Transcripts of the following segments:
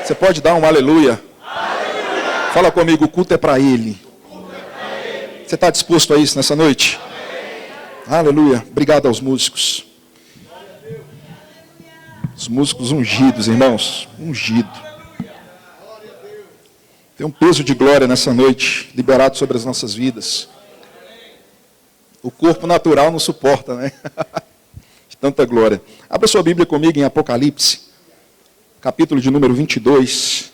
Você pode dar um aleluia? Aleluia. Fala comigo, o culto é para Ele. Você está disposto a isso nessa noite? Amém. Aleluia. Obrigado aos músicos. Os músicos ungidos, irmãos. Ungido. Tem um peso de glória nessa noite, liberado sobre as nossas vidas. O corpo natural não suporta, né? De tanta glória. Abra sua Bíblia comigo em Apocalipse, capítulo de número 22.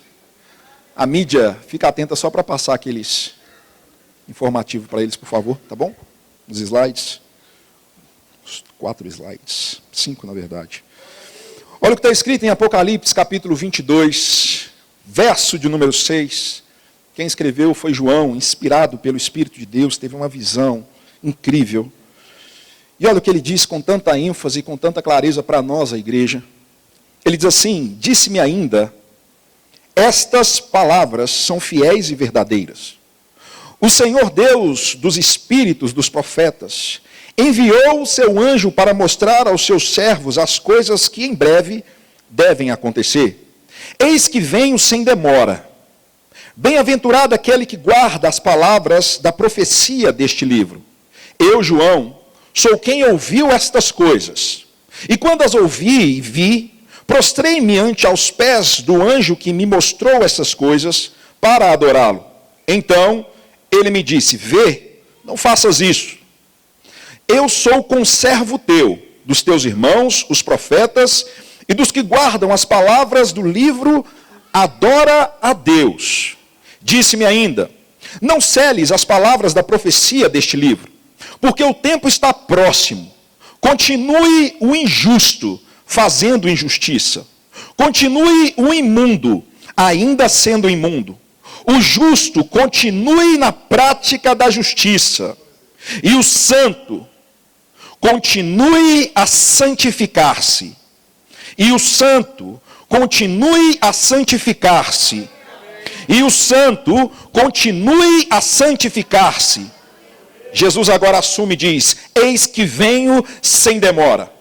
A mídia, fica atenta só para passar aqueles informativos para eles, por favor, tá bom? Os slides. Os 4 slides. 5, na verdade. Olha o que está escrito em Apocalipse, capítulo 22, verso de número 6. Quem escreveu foi João, inspirado pelo Espírito de Deus, teve uma visão incrível. E olha o que ele diz com tanta ênfase e com tanta clareza para nós, a igreja. Ele diz assim: disse-me ainda, estas palavras são fiéis e verdadeiras. O Senhor Deus dos espíritos dos profetas enviou o seu anjo para mostrar aos seus servos as coisas que em breve devem acontecer. Eis que venho sem demora. Bem-aventurado aquele que guarda as palavras da profecia deste livro. Eu, João, sou quem ouviu estas coisas. E quando as ouvi e vi, prostrei-me ante aos pés do anjo que me mostrou essas coisas para adorá-lo. Então ele me disse: vê, não faças isso. Eu sou conservo teu, dos teus irmãos, os profetas, e dos que guardam as palavras do livro, adora a Deus. Disse-me ainda: não seles as palavras da profecia deste livro, porque o tempo está próximo. Continue o injusto, fazendo injustiça. Continue o imundo, ainda sendo imundo. O justo continue na prática da justiça. E o santo continue a santificar-se. E o santo continue a santificar-se. E o santo continue a santificar-se. Jesus agora assume e diz: eis que venho sem demora.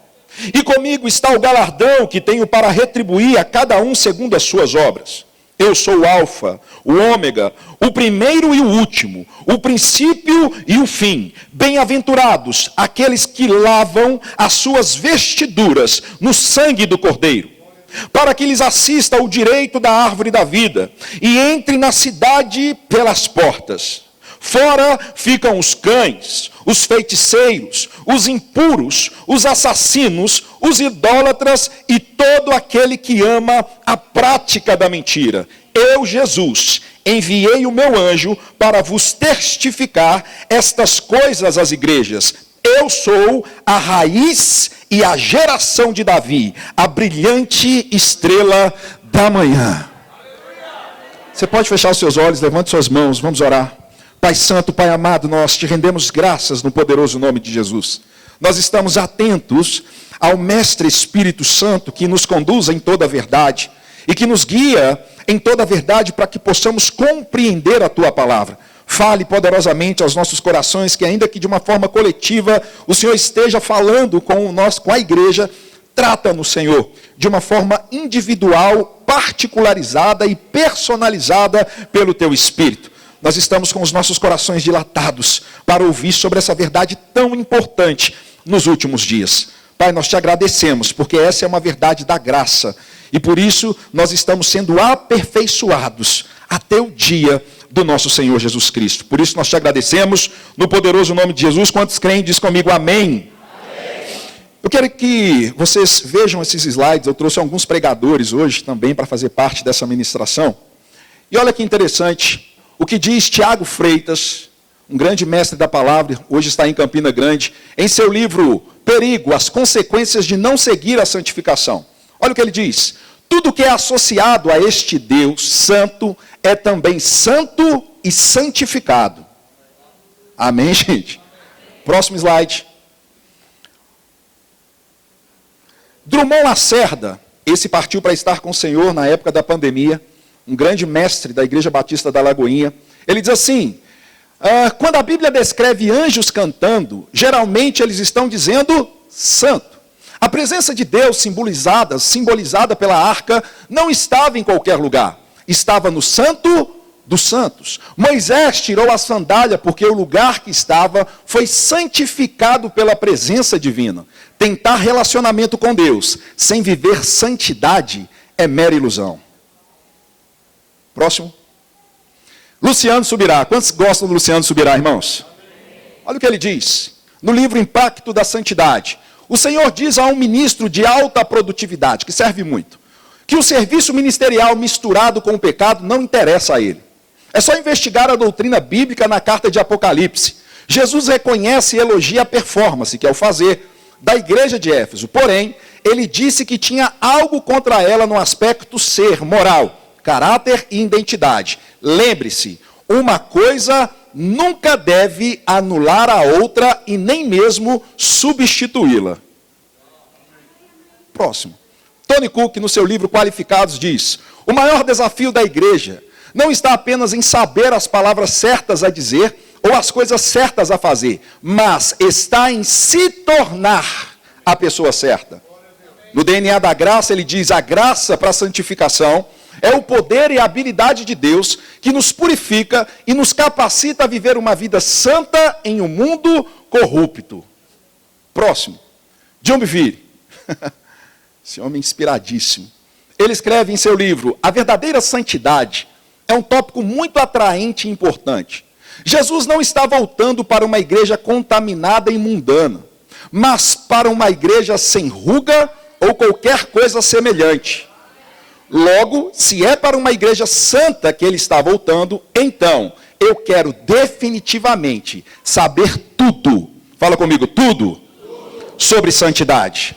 E comigo está o galardão que tenho para retribuir a cada um segundo as suas obras. Eu sou o Alfa, o Ômega, o primeiro e o último, o princípio e o fim. Bem-aventurados aqueles que lavam as suas vestiduras no sangue do Cordeiro, para que lhes assista o direito da árvore da vida e entre na cidade pelas portas. Fora ficam os cães, os feiticeiros, os impuros, os assassinos, os idólatras e todo aquele que ama a prática da mentira. Eu, Jesus, enviei o meu anjo para vos testificar estas coisas às igrejas. Eu sou a raiz e a geração de Davi, a brilhante estrela da manhã. Você pode fechar os seus olhos, levante suas mãos, vamos orar. Pai Santo, Pai amado, nós te rendemos graças no poderoso nome de Jesus. Nós estamos atentos ao Mestre Espírito Santo que nos conduz em toda a verdade e que nos guia em toda a verdade para que possamos compreender a Tua palavra. Fale poderosamente aos nossos corações, que ainda que de uma forma coletiva o Senhor esteja falando com a igreja, trata-nos, Senhor, de uma forma individual, particularizada e personalizada pelo Teu Espírito. Nós estamos com os nossos corações dilatados para ouvir sobre essa verdade tão importante nos últimos dias. Pai, nós te agradecemos, porque essa é uma verdade da graça. E por isso nós estamos sendo aperfeiçoados até o dia do nosso Senhor Jesus Cristo. Por isso nós te agradecemos, no poderoso nome de Jesus. Quantos creem, diz comigo amém. Eu quero que vocês vejam esses slides. Eu trouxe alguns pregadores hoje também para fazer parte dessa ministração. E olha que interessante. O que diz Tiago Freitas, um grande mestre da palavra, hoje está em Campina Grande, em seu livro Perigo, as consequências de não seguir a santificação. Olha o que ele diz: tudo que é associado a este Deus santo é também santo e santificado. Amém, gente? Próximo slide. Drummond Lacerda, esse partiu para estar com o Senhor na época da pandemia, um grande mestre da Igreja Batista da Lagoinha. Ele diz assim: quando a Bíblia descreve anjos cantando, geralmente eles estão dizendo santo. A presença de Deus simbolizada pela arca, não estava em qualquer lugar. Estava no Santo dos Santos. Moisés tirou a sandália porque o lugar que estava foi santificado pela presença divina. Tentar relacionamento com Deus sem viver santidade é mera ilusão. Próximo. Luciano Subirá. Quantos gostam do Luciano Subirá, irmãos? Olha o que ele diz. No livro Impacto da Santidade. O Senhor diz a um ministro de alta produtividade, que serve muito, que o serviço ministerial misturado com o pecado não interessa a ele. É só investigar a doutrina bíblica na carta de Apocalipse. Jesus reconhece e elogia a performance, que é o fazer, da igreja de Éfeso. Porém, ele disse que tinha algo contra ela no aspecto ser, moral, caráter e identidade. Lembre-se, uma coisa nunca deve anular a outra e nem mesmo substituí-la. Próximo. Tony Cook, no seu livro Qualificados, diz: o maior desafio da igreja não está apenas em saber as palavras certas a dizer ou as coisas certas a fazer, mas está em se tornar a pessoa certa. No DNA da graça, ele diz: a graça para a santificação é o poder e a habilidade de Deus que nos purifica e nos capacita a viver uma vida santa em um mundo corrupto. Próximo. John Bevere. Esse homem inspiradíssimo. Ele escreve em seu livro: a verdadeira santidade é um tópico muito atraente e importante. Jesus não está voltando para uma igreja contaminada e mundana, mas para uma igreja sem ruga ou qualquer coisa semelhante. Logo, se é para uma igreja santa que ele está voltando, então eu quero definitivamente saber tudo. Fala comigo, tudo sobre santidade.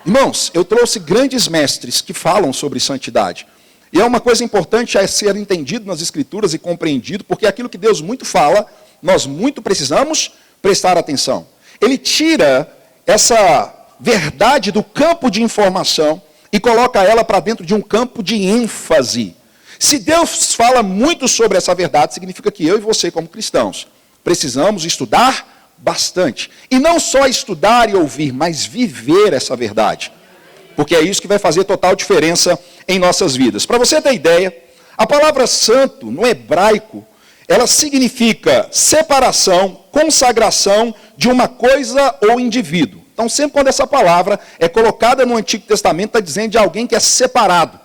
Irmãos, eu trouxe grandes mestres que falam sobre santidade. E é uma coisa importante a ser entendido nas Escrituras e compreendido, porque aquilo que Deus muito fala, nós muito precisamos prestar atenção. Ele tira essa verdade do campo de informação e coloca ela para dentro de um campo de ênfase. Se Deus fala muito sobre essa verdade, significa que eu e você, como cristãos, precisamos estudar bastante. E não só estudar e ouvir, mas viver essa verdade. Porque é isso que vai fazer total diferença em nossas vidas. Para você ter ideia, a palavra santo, no hebraico, ela significa separação, consagração de uma coisa ou indivíduo. Então, sempre quando essa palavra é colocada no Antigo Testamento, está dizendo de alguém que é separado.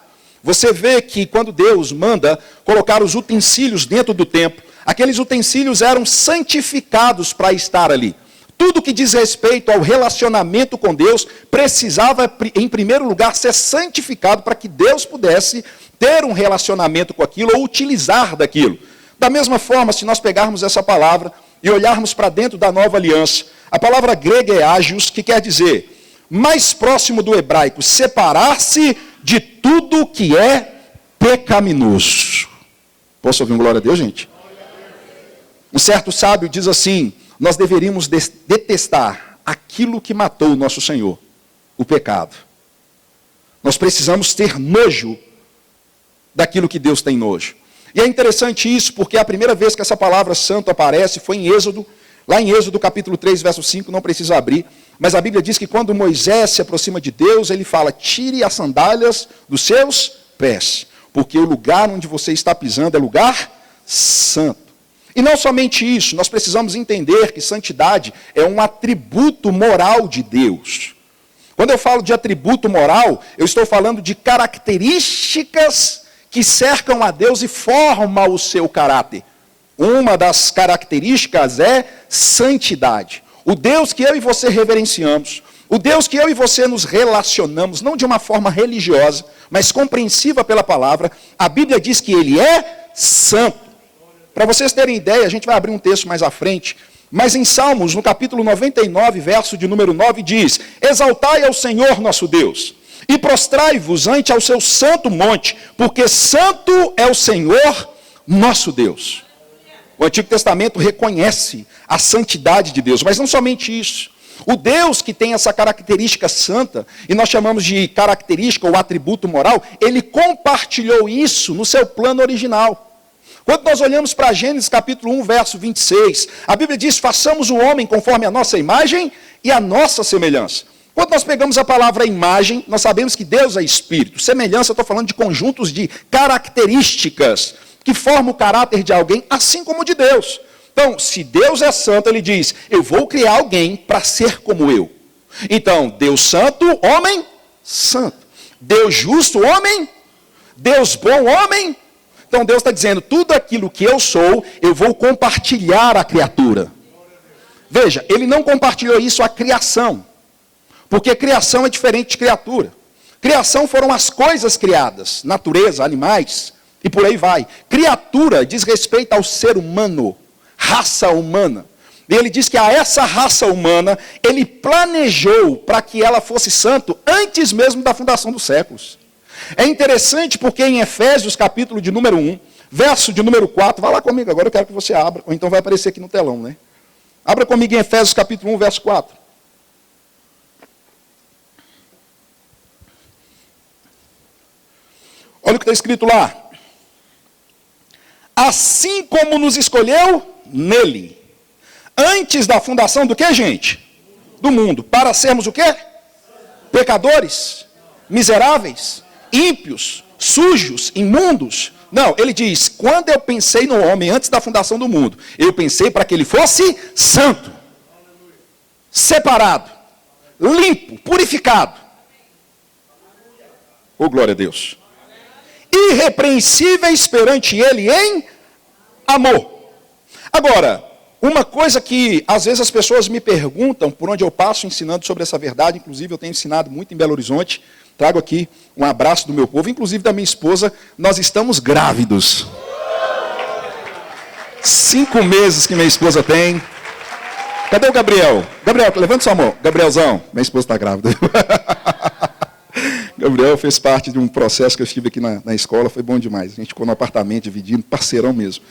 Você vê que quando Deus manda colocar os utensílios dentro do templo, aqueles utensílios eram santificados para estar ali. Tudo que diz respeito ao relacionamento com Deus precisava, em primeiro lugar, ser santificado para que Deus pudesse ter um relacionamento com aquilo ou utilizar daquilo. Da mesma forma, se nós pegarmos essa palavra e olharmos para dentro da nova aliança, a palavra grega é ágios, que quer dizer, mais próximo do hebraico, separar-se de tudo que é pecaminoso. Posso ouvir um glória a Deus, gente? Um certo sábio diz assim: nós deveríamos detestar aquilo que matou o nosso Senhor, o pecado. Nós precisamos ter nojo daquilo que Deus tem nojo. E é interessante isso, porque a primeira vez que essa palavra santo aparece foi em Êxodo, lá em Êxodo capítulo 3, verso 5, não precisa abrir, mas a Bíblia diz que quando Moisés se aproxima de Deus, ele fala: tire as sandálias dos seus pés, porque o lugar onde você está pisando é lugar santo. E não somente isso, nós precisamos entender que santidade é um atributo moral de Deus. Quando eu falo de atributo moral, eu estou falando de características que cercam a Deus e formam o seu caráter. Uma das características é santidade. O Deus que eu e você reverenciamos, o Deus que eu e você nos relacionamos, não de uma forma religiosa, mas compreensiva pela palavra, a Bíblia diz que Ele é santo. Para vocês terem ideia, a gente vai abrir um texto mais à frente, mas em Salmos, no capítulo 99, verso de número 9, diz: exaltai ao Senhor nosso Deus, e prostrai-vos ante ao seu santo monte, porque santo é o Senhor nosso Deus. O Antigo Testamento reconhece a santidade de Deus, mas não somente isso. O Deus que tem essa característica santa, e nós chamamos de característica ou atributo moral, ele compartilhou isso no seu plano original. Quando nós olhamos para Gênesis capítulo 1, verso 26, a Bíblia diz: façamos o homem conforme a nossa imagem e a nossa semelhança. Quando nós pegamos a palavra imagem, nós sabemos que Deus é espírito. Semelhança, eu estou falando de conjuntos de características que formam o caráter de alguém, assim como o de Deus. Então, se Deus é santo, ele diz, eu vou criar alguém para ser como eu. Então, Deus santo, homem santo. Deus justo, homem. Deus bom, homem. Então, Deus está dizendo, tudo aquilo que eu sou, eu vou compartilhar à criatura. Veja, ele não compartilhou isso à criação. Porque criação é diferente de criatura. Criação foram as coisas criadas, natureza, animais, e por aí vai. Criatura diz respeito ao ser humano, raça humana. E ele diz que a essa raça humana, ele planejou para que ela fosse santo antes mesmo da fundação dos séculos. É interessante porque em Efésios, capítulo de número 1, verso de número 4, vai lá comigo, agora eu quero que você abra, ou então vai aparecer aqui no telão, né? Abra comigo em Efésios, capítulo 1, verso 4. Olha o que está escrito lá. Assim como nos escolheu nele, antes da fundação do que, gente? Do mundo. Para sermos o quê? Pecadores, miseráveis, ímpios, sujos, imundos. Não, ele diz, quando eu pensei no homem antes da fundação do mundo, eu pensei para que ele fosse santo, separado, limpo, purificado. Oh, glória a Deus. Irrepreensíveis perante ele em amor. Agora, uma coisa que às vezes as pessoas me perguntam, por onde eu passo ensinando sobre essa verdade, inclusive eu tenho ensinado muito em Belo Horizonte, trago aqui um abraço do meu povo, inclusive da minha esposa, nós estamos grávidos. 5 meses que minha esposa tem. Cadê o Gabriel? Gabriel, levanta sua mão. Gabrielzão, minha esposa está grávida. Gabriel fez parte de um processo que eu estive aqui na escola, foi bom demais. A gente ficou no apartamento dividindo, parceirão mesmo.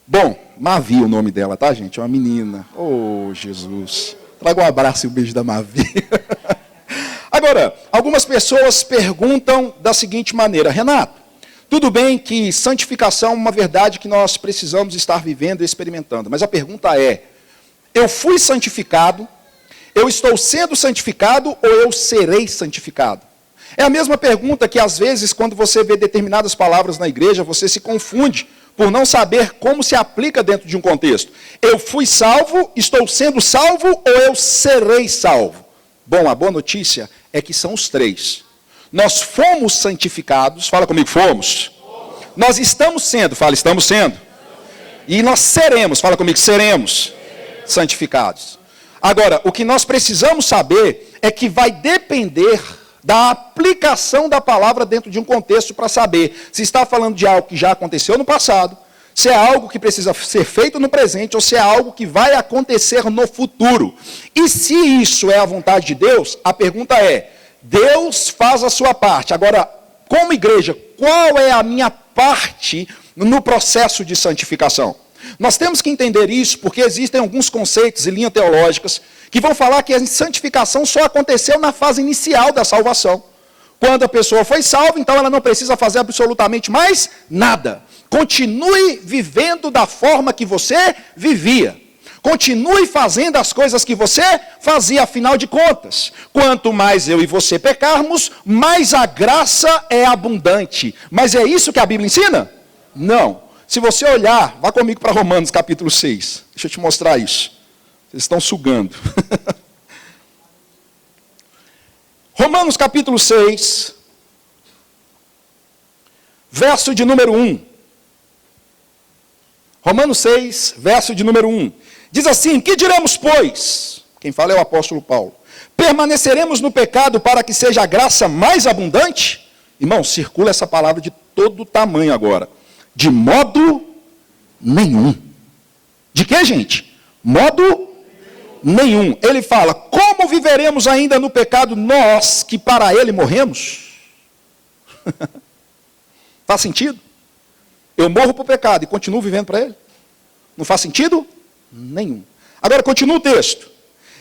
Bom, Mavi o nome dela, tá, gente? É uma menina. Oh, Jesus. Traga um abraço e um beijo da Mavi. Agora, algumas pessoas perguntam da seguinte maneira, Renato, tudo bem que santificação é uma verdade que nós precisamos estar vivendo e experimentando, mas a pergunta é, eu fui santificado, eu estou sendo santificado ou eu serei santificado? É a mesma pergunta que, às vezes, quando você vê determinadas palavras na igreja, você se confunde por não saber como se aplica dentro de um contexto. Eu fui salvo, estou sendo salvo ou eu serei salvo? Bom, a boa notícia é que são os três. Nós fomos santificados, fala comigo, fomos. Nós estamos sendo, fala, estamos sendo. E nós seremos, fala comigo, seremos santificados. Agora, o que nós precisamos saber é que vai depender da aplicação da palavra dentro de um contexto para saber se está falando de algo que já aconteceu no passado, se é algo que precisa ser feito no presente ou se é algo que vai acontecer no futuro. E se isso é a vontade de Deus, a pergunta é, Deus faz a sua parte. Agora, como igreja, qual é a minha parte no processo de santificação? Nós temos que entender isso porque existem alguns conceitos e linhas teológicas que vão falar que a santificação só aconteceu na fase inicial da salvação. Quando a pessoa foi salva, então ela não precisa fazer absolutamente mais nada. Continue vivendo da forma que você vivia. Continue fazendo as coisas que você fazia, afinal de contas. Quanto mais eu e você pecarmos, mais a graça é abundante. Mas é isso que a Bíblia ensina? Não. Se você olhar, vá comigo para Romanos capítulo 6. Deixa eu te mostrar isso. Vocês estão sugando. Romanos capítulo 6, verso de número 1. Romanos 6, verso de número 1. Diz assim, que diremos, pois? Quem fala é o apóstolo Paulo. Permaneceremos no pecado para que seja a graça mais abundante? Irmão, circula essa palavra de todo tamanho agora. De modo nenhum. De que, gente? Modo nenhum. Ele fala, como viveremos ainda no pecado nós que para ele morremos? Faz sentido? Eu morro para o pecado e continuo vivendo para ele? Não faz sentido? Nenhum. Agora continua o texto.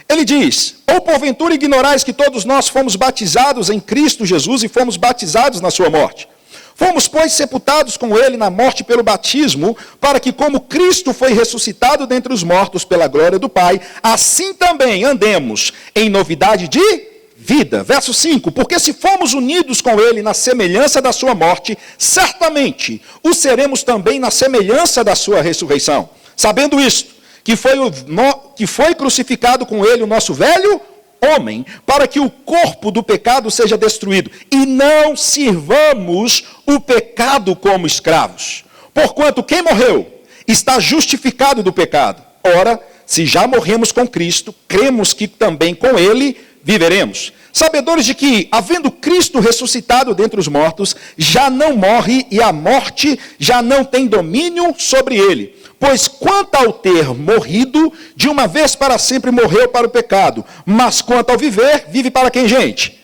Ele diz, ou porventura ignorais que todos nós fomos batizados em Cristo Jesus e fomos batizados na sua morte? Fomos, pois, sepultados com ele na morte pelo batismo, para que, como Cristo foi ressuscitado dentre os mortos pela glória do Pai, assim também andemos em novidade de vida. Verso 5, porque se formos unidos com ele na semelhança da sua morte, certamente o seremos também na semelhança da sua ressurreição. Sabendo isto, que foi crucificado com ele o nosso velho homem, para que o corpo do pecado seja destruído, e não sirvamos o pecado como escravos. Porquanto quem morreu está justificado do pecado. Ora, se já morremos com Cristo, cremos que também com ele viveremos. Sabedores de que, havendo Cristo ressuscitado dentre os mortos, já não morre e a morte já não tem domínio sobre ele. Pois quanto ao ter morrido, de uma vez para sempre morreu para o pecado. Mas quanto ao viver, vive para quem, gente?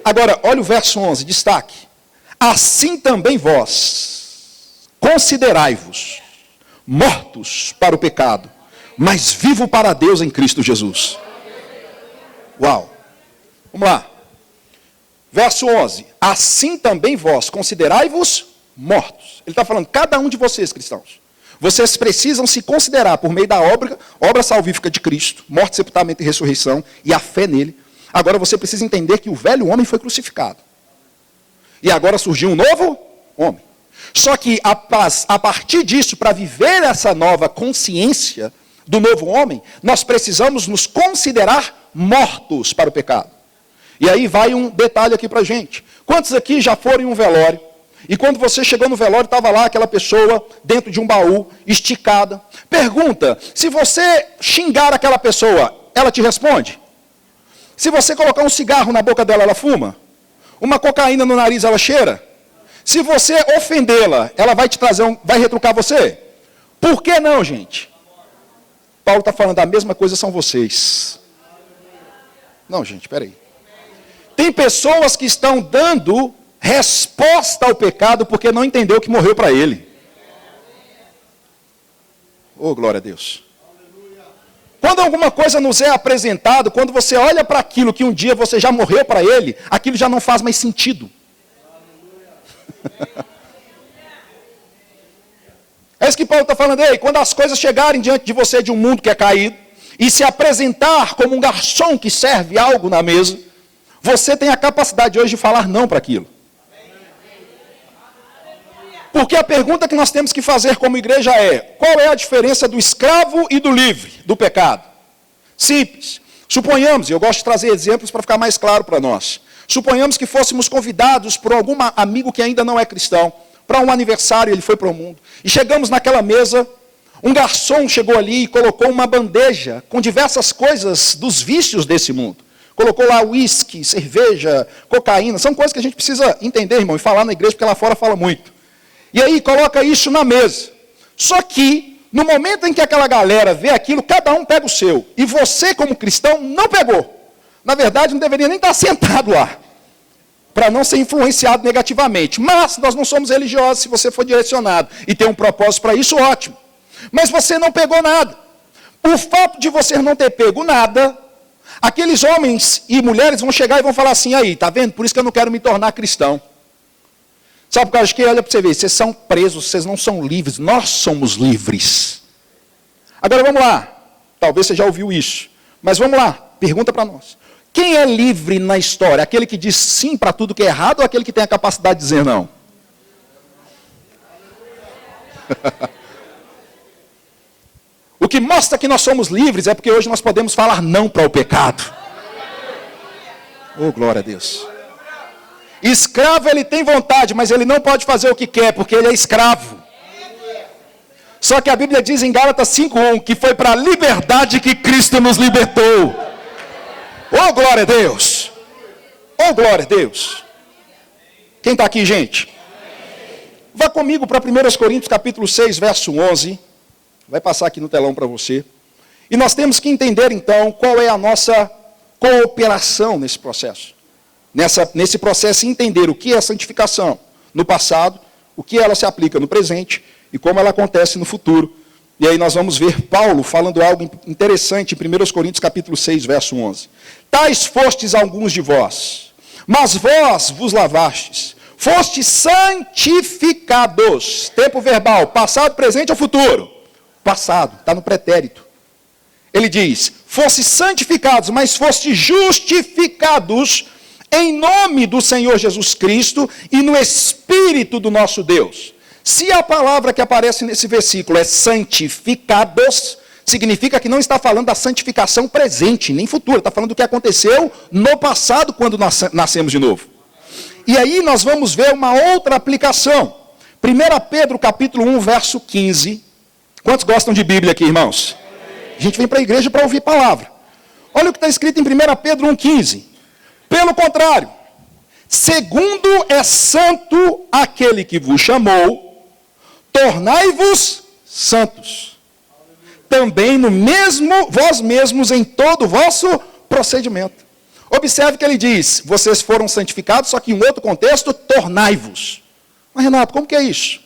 Agora, olha o verso 11, destaque. Assim também vós, considerai-vos mortos para o pecado, mas vivo para Deus em Cristo Jesus. Uau! Vamos lá. Verso 11. Assim também vós, considerai-vos mortos. Ele está falando, cada um de vocês, cristãos. Vocês precisam se considerar por meio da obra salvífica de Cristo, morte, sepultamento e ressurreição, e a fé nele. Agora você precisa entender que o velho homem foi crucificado. E agora surgiu um novo homem. Só que a partir disso, para viver essa nova consciência do novo homem, nós precisamos nos considerar mortos para o pecado. E aí vai um detalhe aqui para a gente. Quantos aqui já foram em um velório? E quando você chegou no velório, estava lá aquela pessoa dentro de um baú, esticada. Pergunta, se você xingar aquela pessoa, ela te responde? Se você colocar um cigarro na boca dela, ela fuma? Uma cocaína no nariz, ela cheira? Se você ofendê-la, ela vai te trazer, vai retrucar você? Por que não, gente? Paulo está falando a mesma coisa, são vocês. Não, gente, peraí. Tem pessoas que estão dando resposta ao pecado porque não entendeu que morreu para ele. Oh, glória a Deus. Quando alguma coisa nos é apresentado, quando você olha para aquilo que um dia você já morreu para ele, aquilo já não faz mais sentido. É isso que Paulo está falando aí. Quando as coisas chegarem diante de você de um mundo que é caído, e se apresentar como um garçom que serve algo na mesa, você tem a capacidade hoje de falar não para aquilo. Porque a pergunta que nós temos que fazer como igreja é, qual é a diferença do escravo e do livre, do pecado? Simples. Suponhamos, e eu gosto de trazer exemplos para ficar mais claro para nós. Suponhamos que fôssemos convidados por algum amigo que ainda não é cristão, para um aniversário, ele foi para o mundo. E chegamos naquela mesa, um garçom chegou ali e colocou uma bandeja com diversas coisas dos vícios desse mundo. Colocou lá uísque, cerveja, cocaína, são coisas que a gente precisa entender, irmão, e falar na igreja, porque lá fora fala muito. E aí coloca isso na mesa. Só que, no momento em que aquela galera vê aquilo, cada um pega o seu. E você, como cristão, não pegou. Na verdade, não deveria nem estar sentado lá, para não ser influenciado negativamente. Mas nós não somos religiosos, se você for direcionado e tem um propósito para isso, ótimo. Mas você não pegou nada. O fato de você não ter pego nada, aqueles homens e mulheres vão chegar e vão falar assim, aí, tá vendo? Por isso que eu não quero me tornar cristão. Sabe por causa de quê? Olha para você ver, vocês são presos, vocês não são livres, nós somos livres. Agora vamos lá, talvez você já ouviu isso, mas vamos lá, pergunta para nós. Quem é livre na história? Aquele que diz sim para tudo que é errado ou aquele que tem a capacidade de dizer não? O que mostra que nós somos livres é porque hoje nós podemos falar não para o pecado. Oh, glória a Deus. Escravo, ele tem vontade, mas ele não pode fazer o que quer, porque ele é escravo. Só que a Bíblia diz em Gálatas 5:1, que foi para a liberdade que Cristo nos libertou. Oh, glória a Deus! Oh, glória a Deus! Quem está aqui, gente? Vá comigo para 1 Coríntios capítulo 6, verso 11. Vai passar aqui no telão para você. E nós temos que entender, então, qual é a nossa cooperação nesse processo. Nesse processo, entender o que é a santificação no passado, o que ela se aplica no presente e como ela acontece no futuro. E aí nós vamos ver Paulo falando algo interessante em 1 Coríntios capítulo 6, verso 11. Tais fostes alguns de vós, mas vós vos lavastes, fostes santificados. Tempo verbal, passado, presente ou futuro? Passado, está no pretérito. Ele diz, fosse santificados, mas fosse justificados em nome do Senhor Jesus Cristo e no Espírito do nosso Deus. Se a palavra que aparece nesse versículo é santificados, significa que não está falando da santificação presente, nem futura, está falando do que aconteceu no passado, quando nós nascemos de novo. E aí nós vamos ver uma outra aplicação. 1 Pedro capítulo 1, verso 15. Quantos gostam de Bíblia aqui, irmãos? A gente vem para a igreja para ouvir palavra. Olha o que está escrito em 1 Pedro 1,15. Pelo contrário, segundo é santo aquele que vos chamou, tornai-vos santos. Também no mesmo, vós mesmos em todo o vosso procedimento. Observe que ele diz, vocês foram santificados, só que em outro contexto, tornai-vos. Mas Renato, como que é isso?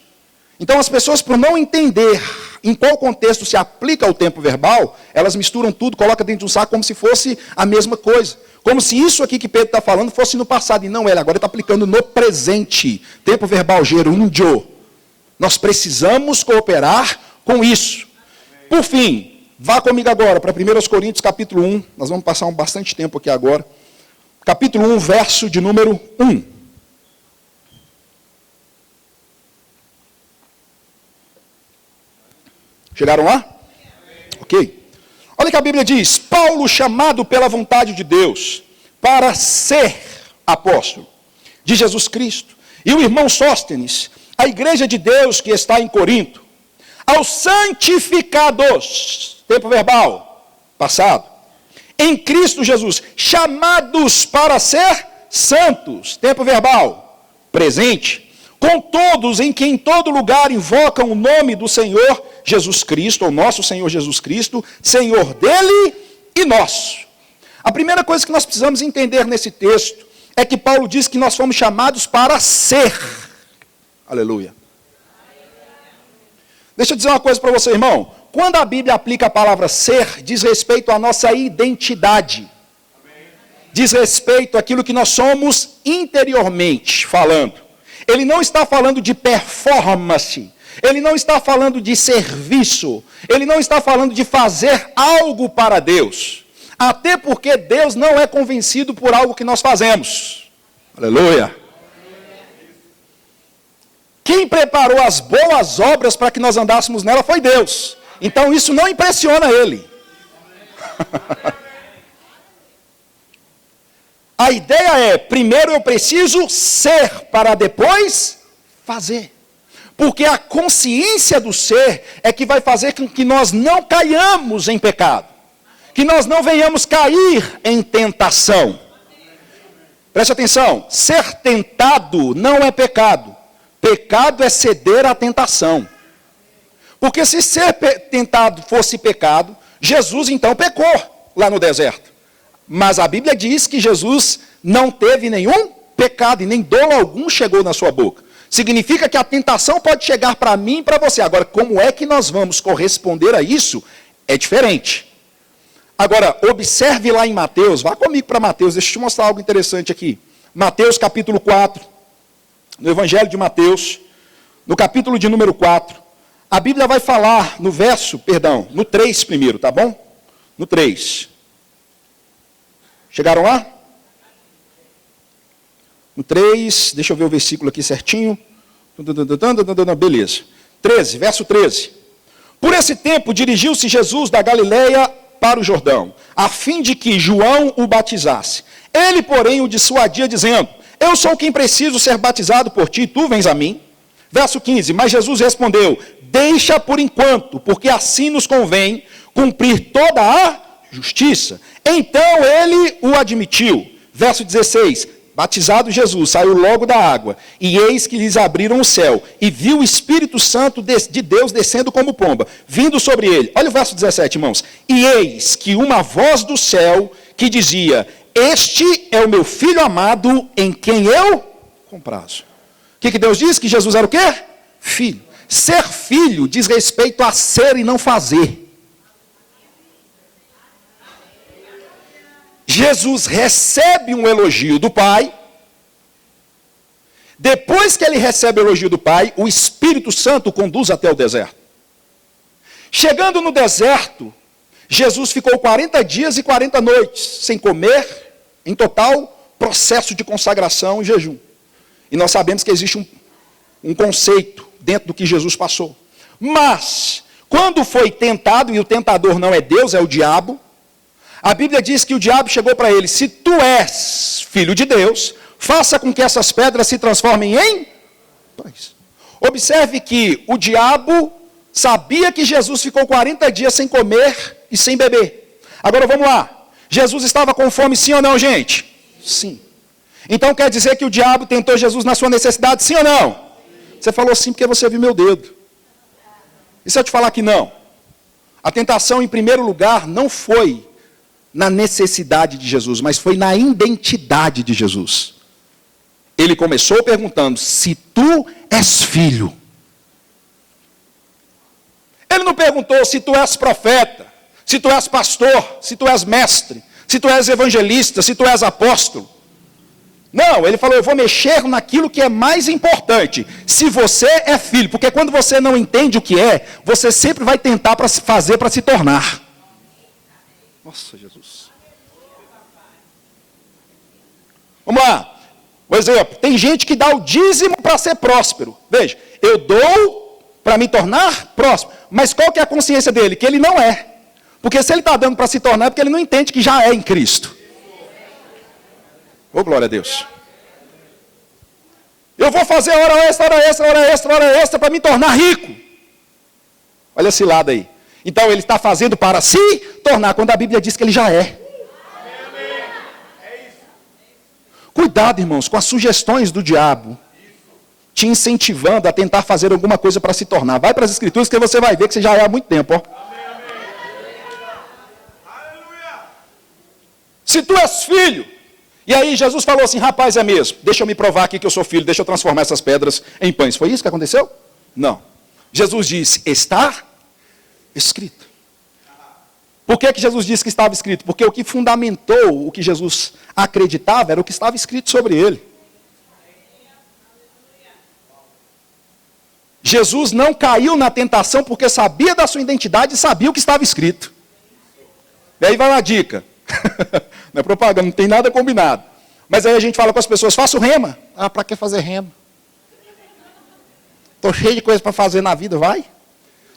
Então as pessoas, por não entender em qual contexto se aplica o tempo verbal, elas misturam tudo, colocam dentro de um saco como se fosse a mesma coisa. Como se isso aqui que Pedro está falando fosse no passado, e não ele, agora ele está aplicando no presente. Tempo verbal gerúndio. Nós precisamos cooperar com isso. Por fim, vá comigo agora para 1 Coríntios capítulo 1, nós vamos passar bastante tempo aqui agora. Capítulo 1, verso de número 1. Chegaram lá? Ok. Olha que a Bíblia diz, Paulo chamado pela vontade de Deus para ser apóstolo de Jesus Cristo, e o irmão Sóstenes, a igreja de Deus que está em Corinto, aos santificados, tempo verbal, passado, em Cristo Jesus, chamados para ser santos, tempo verbal, presente, com todos em que em todo lugar invocam o nome do Senhor Jesus Cristo, ou nosso Senhor Jesus Cristo, Senhor dele e nosso. A primeira coisa que nós precisamos entender nesse texto é que Paulo diz que nós fomos chamados para ser. Aleluia. Deixa eu dizer uma coisa para você, irmão. Quando a Bíblia aplica a palavra ser, diz respeito à nossa identidade. Diz respeito àquilo que nós somos interiormente falando. Ele não está falando de performance. Ele não está falando de serviço. Ele não está falando de fazer algo para Deus. Até porque Deus não é convencido por algo que nós fazemos. Aleluia. Quem preparou as boas obras para que nós andássemos nela foi Deus. Então isso não impressiona ele. A ideia é, primeiro eu preciso ser para depois fazer. Porque a consciência do ser é que vai fazer com que nós não caiamos em pecado. Que nós não venhamos cair em tentação. Preste atenção, ser tentado não é pecado. Pecado é ceder à tentação. Porque se ser tentado fosse pecado, Jesus então pecou lá no deserto. Mas a Bíblia diz que Jesus não teve nenhum pecado e nem dolo algum chegou na sua boca. Significa que a tentação pode chegar para mim e para você. Agora, como é que nós vamos corresponder a isso? É diferente. Agora, observe lá em Mateus, vá comigo para Mateus, deixa eu te mostrar algo interessante aqui. Mateus capítulo 4, no Evangelho de Mateus, no capítulo de número 4, a Bíblia vai falar no no 3 primeiro, tá bom? No 3. Chegaram lá? No 3, deixa eu ver o versículo aqui certinho. Beleza. 13, verso 13. Por esse tempo dirigiu-se Jesus da Galileia para o Jordão, a fim de que João o batizasse. Ele, porém, o dissuadia, dizendo, eu sou quem preciso ser batizado por ti, tu vens a mim. Verso 15, mas Jesus respondeu, deixa por enquanto, porque assim nos convém cumprir toda a justiça. Então ele o admitiu. Verso 16, batizado Jesus, saiu logo da água, e eis que lhes abriram o céu, e viu o Espírito Santo de Deus descendo como pomba, vindo sobre ele. Olha o verso 17, irmãos. E eis que uma voz do céu que dizia, este é o meu Filho amado, em quem eu comprazo. O que Deus diz? Que Jesus era o quê? Filho. Ser filho diz respeito a ser e não fazer. Jesus recebe um elogio do Pai. Depois que ele recebe o elogio do Pai, o Espírito Santo o conduz até o deserto. Chegando no deserto, Jesus ficou 40 dias e 40 noites sem comer, em total processo de consagração e jejum. E nós sabemos que existe um conceito dentro do que Jesus passou. Mas, quando foi tentado, e o tentador não é Deus, é o diabo, a Bíblia diz que o diabo chegou para ele: se tu és filho de Deus, faça com que essas pedras se transformem em pães. Observe que o diabo sabia que Jesus ficou 40 dias sem comer e sem beber. Agora vamos lá. Jesus estava com fome, sim ou não, gente? Sim. Então quer dizer que o diabo tentou Jesus na sua necessidade, sim ou não? Você falou sim porque você viu meu dedo. E se eu te falar que não? A tentação, em primeiro lugar, não foi na necessidade de Jesus, mas foi na identidade de Jesus. Ele começou perguntando: se tu és filho. Ele não perguntou se tu és profeta, se tu és pastor, se tu és mestre, se tu és evangelista, se tu és apóstolo. Não, ele falou: eu vou mexer naquilo que é mais importante. Se você é filho, porque quando você não entende o que é, você sempre vai tentar fazer para se tornar. Nossa, Jesus. Vamos lá. Por exemplo, tem gente que dá o dízimo para ser próspero. Veja, eu dou para me tornar próspero. Mas qual que é a consciência dele? Que ele não é. Porque se ele está dando para se tornar, é porque ele não entende que já é em Cristo. Oh, glória a Deus. Eu vou fazer hora extra para me tornar rico. Olha esse lado aí. Então ele está fazendo para se tornar, quando a Bíblia diz que ele já é. Cuidado, irmãos, com as sugestões do diabo, te incentivando a tentar fazer alguma coisa para se tornar. Vai para as Escrituras que você vai ver que você já é há muito tempo. Ó. Se tu és filho, e aí Jesus falou assim: rapaz, é mesmo, deixa eu me provar aqui que eu sou filho, deixa eu transformar essas pedras em pães. Foi isso que aconteceu? Não. Jesus disse: está escrito. Por que Jesus disse que estava escrito? Porque o que fundamentou o que Jesus acreditava era o que estava escrito sobre ele. Jesus não caiu na tentação porque sabia da sua identidade e sabia o que estava escrito. E aí vai uma dica. Não é propaganda, não tem nada combinado. Mas aí a gente fala com as pessoas: faça o rema. Ah, para que fazer rema? Estou cheio de coisas para fazer na vida, vai.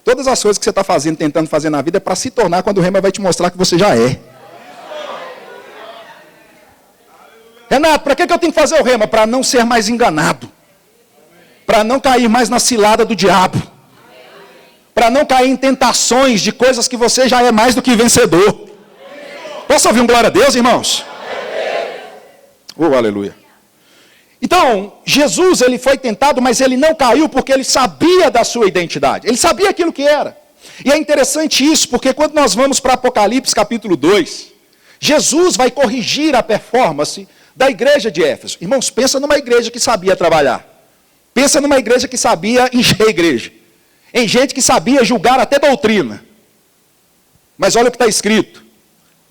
Todas as coisas que você está fazendo, tentando fazer na vida, é para se tornar quando o rema vai te mostrar que você já é. Renato, para que eu tenho que fazer o rema? Para não ser mais enganado. Para não cair mais na cilada do diabo. Para não cair em tentações de coisas que você já é mais do que vencedor. Posso ouvir um glória a Deus, irmãos? Oh, aleluia. Então, Jesus, ele foi tentado, mas ele não caiu porque ele sabia da sua identidade. Ele sabia aquilo que era. E é interessante isso, porque quando nós vamos para Apocalipse capítulo 2, Jesus vai corrigir a performance da igreja de Éfeso. Irmãos, pensa numa igreja que sabia trabalhar. Pensa numa igreja que sabia encher a igreja. Em gente que sabia julgar até doutrina. Mas olha o que está escrito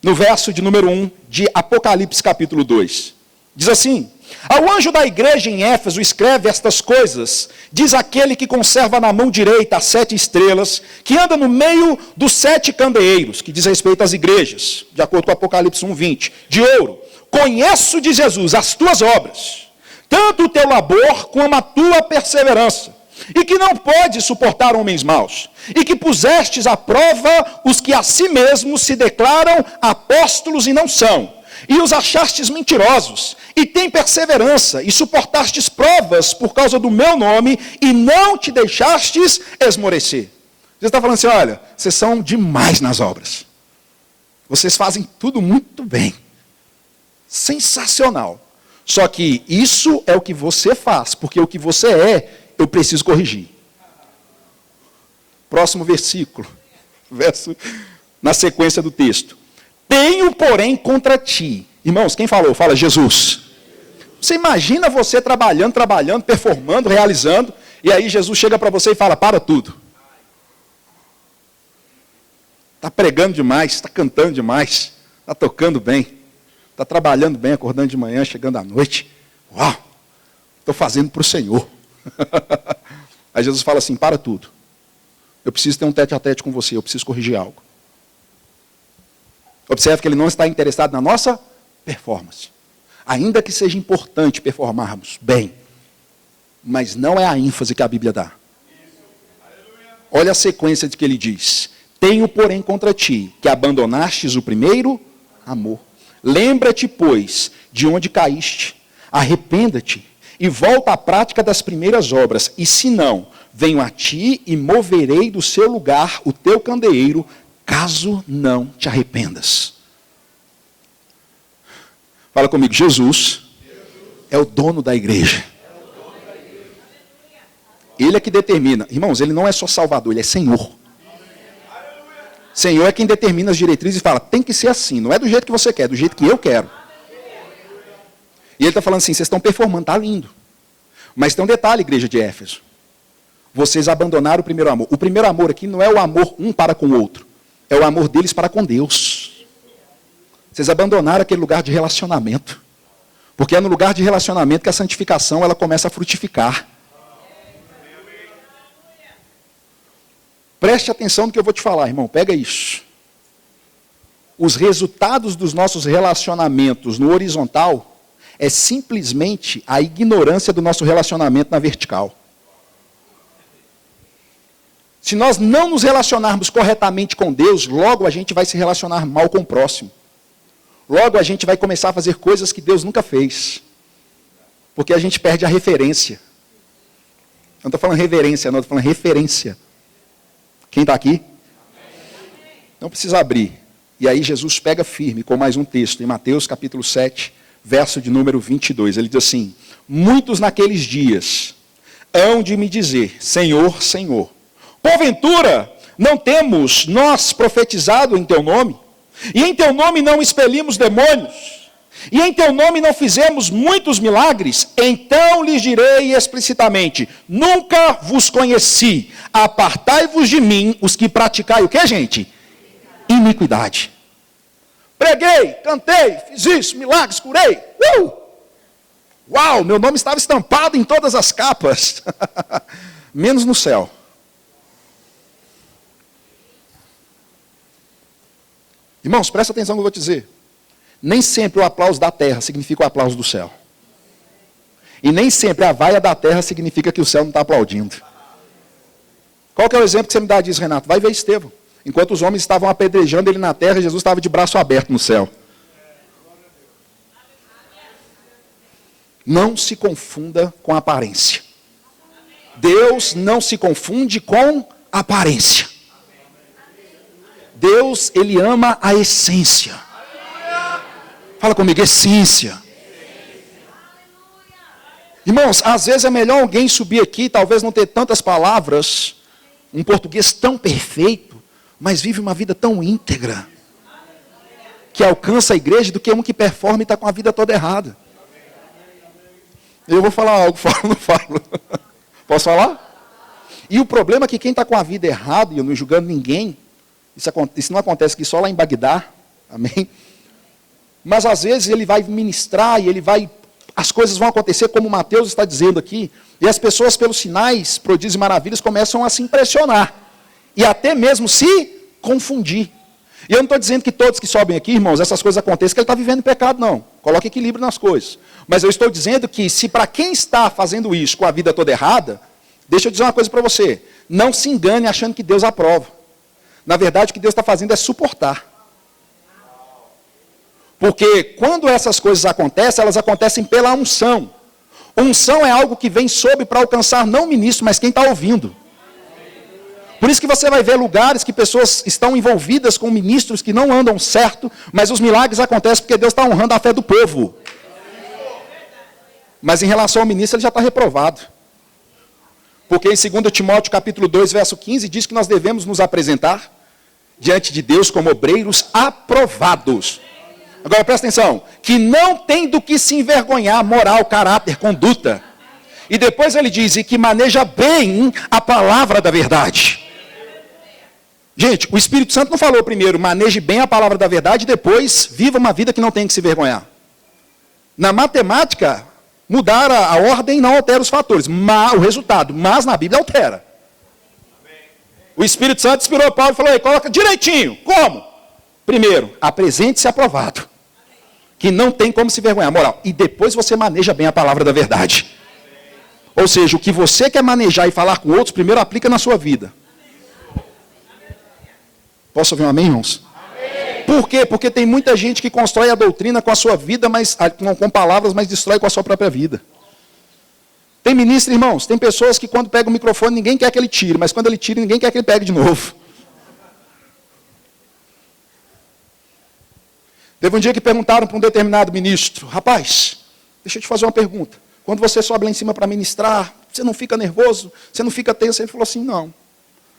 no verso de número 1 de Apocalipse capítulo 2. Diz assim: ao anjo da igreja em Éfeso escreve estas coisas, diz aquele que conserva na mão direita as 7 estrelas, que anda no meio dos 7 candeeiros, que diz respeito às igrejas, de acordo com Apocalipse 1:20, de ouro. Conheço, diz Jesus, as tuas obras, tanto o teu labor como a tua perseverança, e que não podes suportar homens maus, e que pusestes à prova os que a si mesmos se declaram apóstolos e não são, e os achastes mentirosos, e tem perseverança, e suportastes provas por causa do meu nome, e não te deixastes esmorecer. Você está falando assim: olha, vocês são demais nas obras. Vocês fazem tudo muito bem. Sensacional. Só que isso é o que você faz, porque o que você é, eu preciso corrigir. Próximo versículo, na sequência do texto. Tenho, porém, contra ti. Irmãos, quem falou? Fala Jesus. Você imagina você trabalhando, performando, realizando, e aí Jesus chega para você e fala: para tudo. Está pregando demais, está cantando demais, está tocando bem, está trabalhando bem, acordando de manhã, chegando à noite. Uau, estou fazendo para o Senhor. Aí Jesus fala assim: para tudo. Eu preciso ter um tete-a-tete com você, eu preciso corrigir algo. Observe que ele não está interessado na nossa performance. Ainda que seja importante performarmos bem, mas não é a ênfase que a Bíblia dá. Olha a sequência de que ele diz: tenho, porém, contra ti, que abandonastes o primeiro amor. Lembra-te, pois, de onde caíste, arrependa-te e volta à prática das primeiras obras, e se não, venho a ti e moverei do seu lugar o teu candeeiro, caso não te arrependas. Fala comigo, Jesus é o dono da igreja. Ele é que determina. Irmãos, ele não é só Salvador, ele é Senhor. Senhor é quem determina as diretrizes e fala, tem que ser assim, não é do jeito que você quer, é do jeito que eu quero. E ele está falando assim, vocês estão performando, está lindo. Mas tem um detalhe, igreja de Éfeso. Vocês abandonaram o primeiro amor. O primeiro amor aqui não é o amor um para com o outro. É o amor deles para com Deus. Vocês abandonaram aquele lugar de relacionamento. Porque é no lugar de relacionamento que a santificação ela começa a frutificar. Preste atenção no que eu vou te falar, irmão. Pega isso. Os resultados dos nossos relacionamentos no horizontal é simplesmente a ignorância do nosso relacionamento na vertical. Se nós não nos relacionarmos corretamente com Deus, logo a gente vai se relacionar mal com o próximo. Logo a gente vai começar a fazer coisas que Deus nunca fez. Porque a gente perde a referência. Eu não estou falando reverência, não, estou falando referência. Quem está aqui? Não precisa abrir. E aí Jesus pega firme com mais um texto, em Mateus capítulo 7, verso de número 22. Ele diz assim, muitos naqueles dias hão de me dizer, Senhor, Senhor, porventura não temos nós profetizado em teu nome? E em teu nome não expelimos demônios? E em teu nome não fizemos muitos milagres? Então lhes direi explicitamente, nunca vos conheci, apartai-vos de mim, os que praticai o que, gente? Iniquidade. Preguei, cantei, fiz isso, milagres, curei. Uau, meu nome estava estampado em todas as capas, menos no céu. Irmãos, presta atenção no que eu vou te dizer. Nem sempre o aplauso da terra significa o aplauso do céu. E nem sempre a vaia da terra significa que o céu não está aplaudindo. Qual que é o exemplo que você me dá disso, Renato? Vai ver Estevão. Enquanto os homens estavam apedrejando ele na terra, Jesus estava de braço aberto no céu. Não se confunda com aparência. Deus não se confunde com aparência. Deus, ele ama a essência. Fala comigo, essência. Irmãos, às vezes é melhor alguém subir aqui, talvez não ter tantas palavras, um português tão perfeito, mas vive uma vida tão íntegra, que alcança a igreja, do que um que performa e está com a vida toda errada. Eu vou falar algo, falo ou não falo? Posso falar? E o problema é que quem está com a vida errada, e eu não julgando ninguém, isso não acontece aqui só lá em Bagdá, amém? Mas às vezes ele vai ministrar e as coisas vão acontecer como Mateus está dizendo aqui, e as pessoas pelos sinais, prodígios e maravilhas começam a se impressionar, e até mesmo se confundir. E eu não estou dizendo que todos que sobem aqui, irmãos, essas coisas acontecem, que ele está vivendo em pecado, não. Coloque equilíbrio nas coisas. Mas eu estou dizendo que se para quem está fazendo isso com a vida toda errada, deixa eu dizer uma coisa para você, não se engane achando que Deus aprova. Na verdade, o que Deus está fazendo é suportar. Porque quando essas coisas acontecem, elas acontecem pela unção. Unção é algo que vem sobre para alcançar não o ministro, mas quem está ouvindo. Por isso que você vai ver lugares que pessoas estão envolvidas com ministros que não andam certo, mas os milagres acontecem porque Deus está honrando a fé do povo. Mas em relação ao ministro, ele já está reprovado. Porque em 2 Timóteo capítulo 2, verso 15, diz que nós devemos nos apresentar diante de Deus como obreiros aprovados. Agora presta atenção, que não tem do que se envergonhar, moral, caráter, conduta. E depois ele diz, e que maneja bem a palavra da verdade. Gente, o Espírito Santo não falou primeiro, maneje bem a palavra da verdade, e depois viva uma vida que não tem que se envergonhar. Na matemática, mudar a ordem não altera os fatores, o resultado, mas na Bíblia altera. O Espírito Santo inspirou Paulo e falou, coloca direitinho, como? Primeiro, apresente-se aprovado. Que não tem como se vergonhar, moral. E depois você maneja bem a palavra da verdade. Ou seja, o que você quer manejar e falar com outros, primeiro aplica na sua vida. Posso ouvir um amém, irmãos? Amém. Por quê? Porque tem muita gente que constrói a doutrina com a sua vida, mas com palavras, mas destrói com a sua própria vida. Tem ministro, irmãos, tem pessoas que quando pega o microfone, ninguém quer que ele tire, mas quando ele tira, ninguém quer que ele pegue de novo. Teve um dia que perguntaram para um determinado ministro, rapaz, deixa eu te fazer uma pergunta. Quando você sobe lá em cima para ministrar, você não fica nervoso? Você não fica tenso? Ele falou assim, não.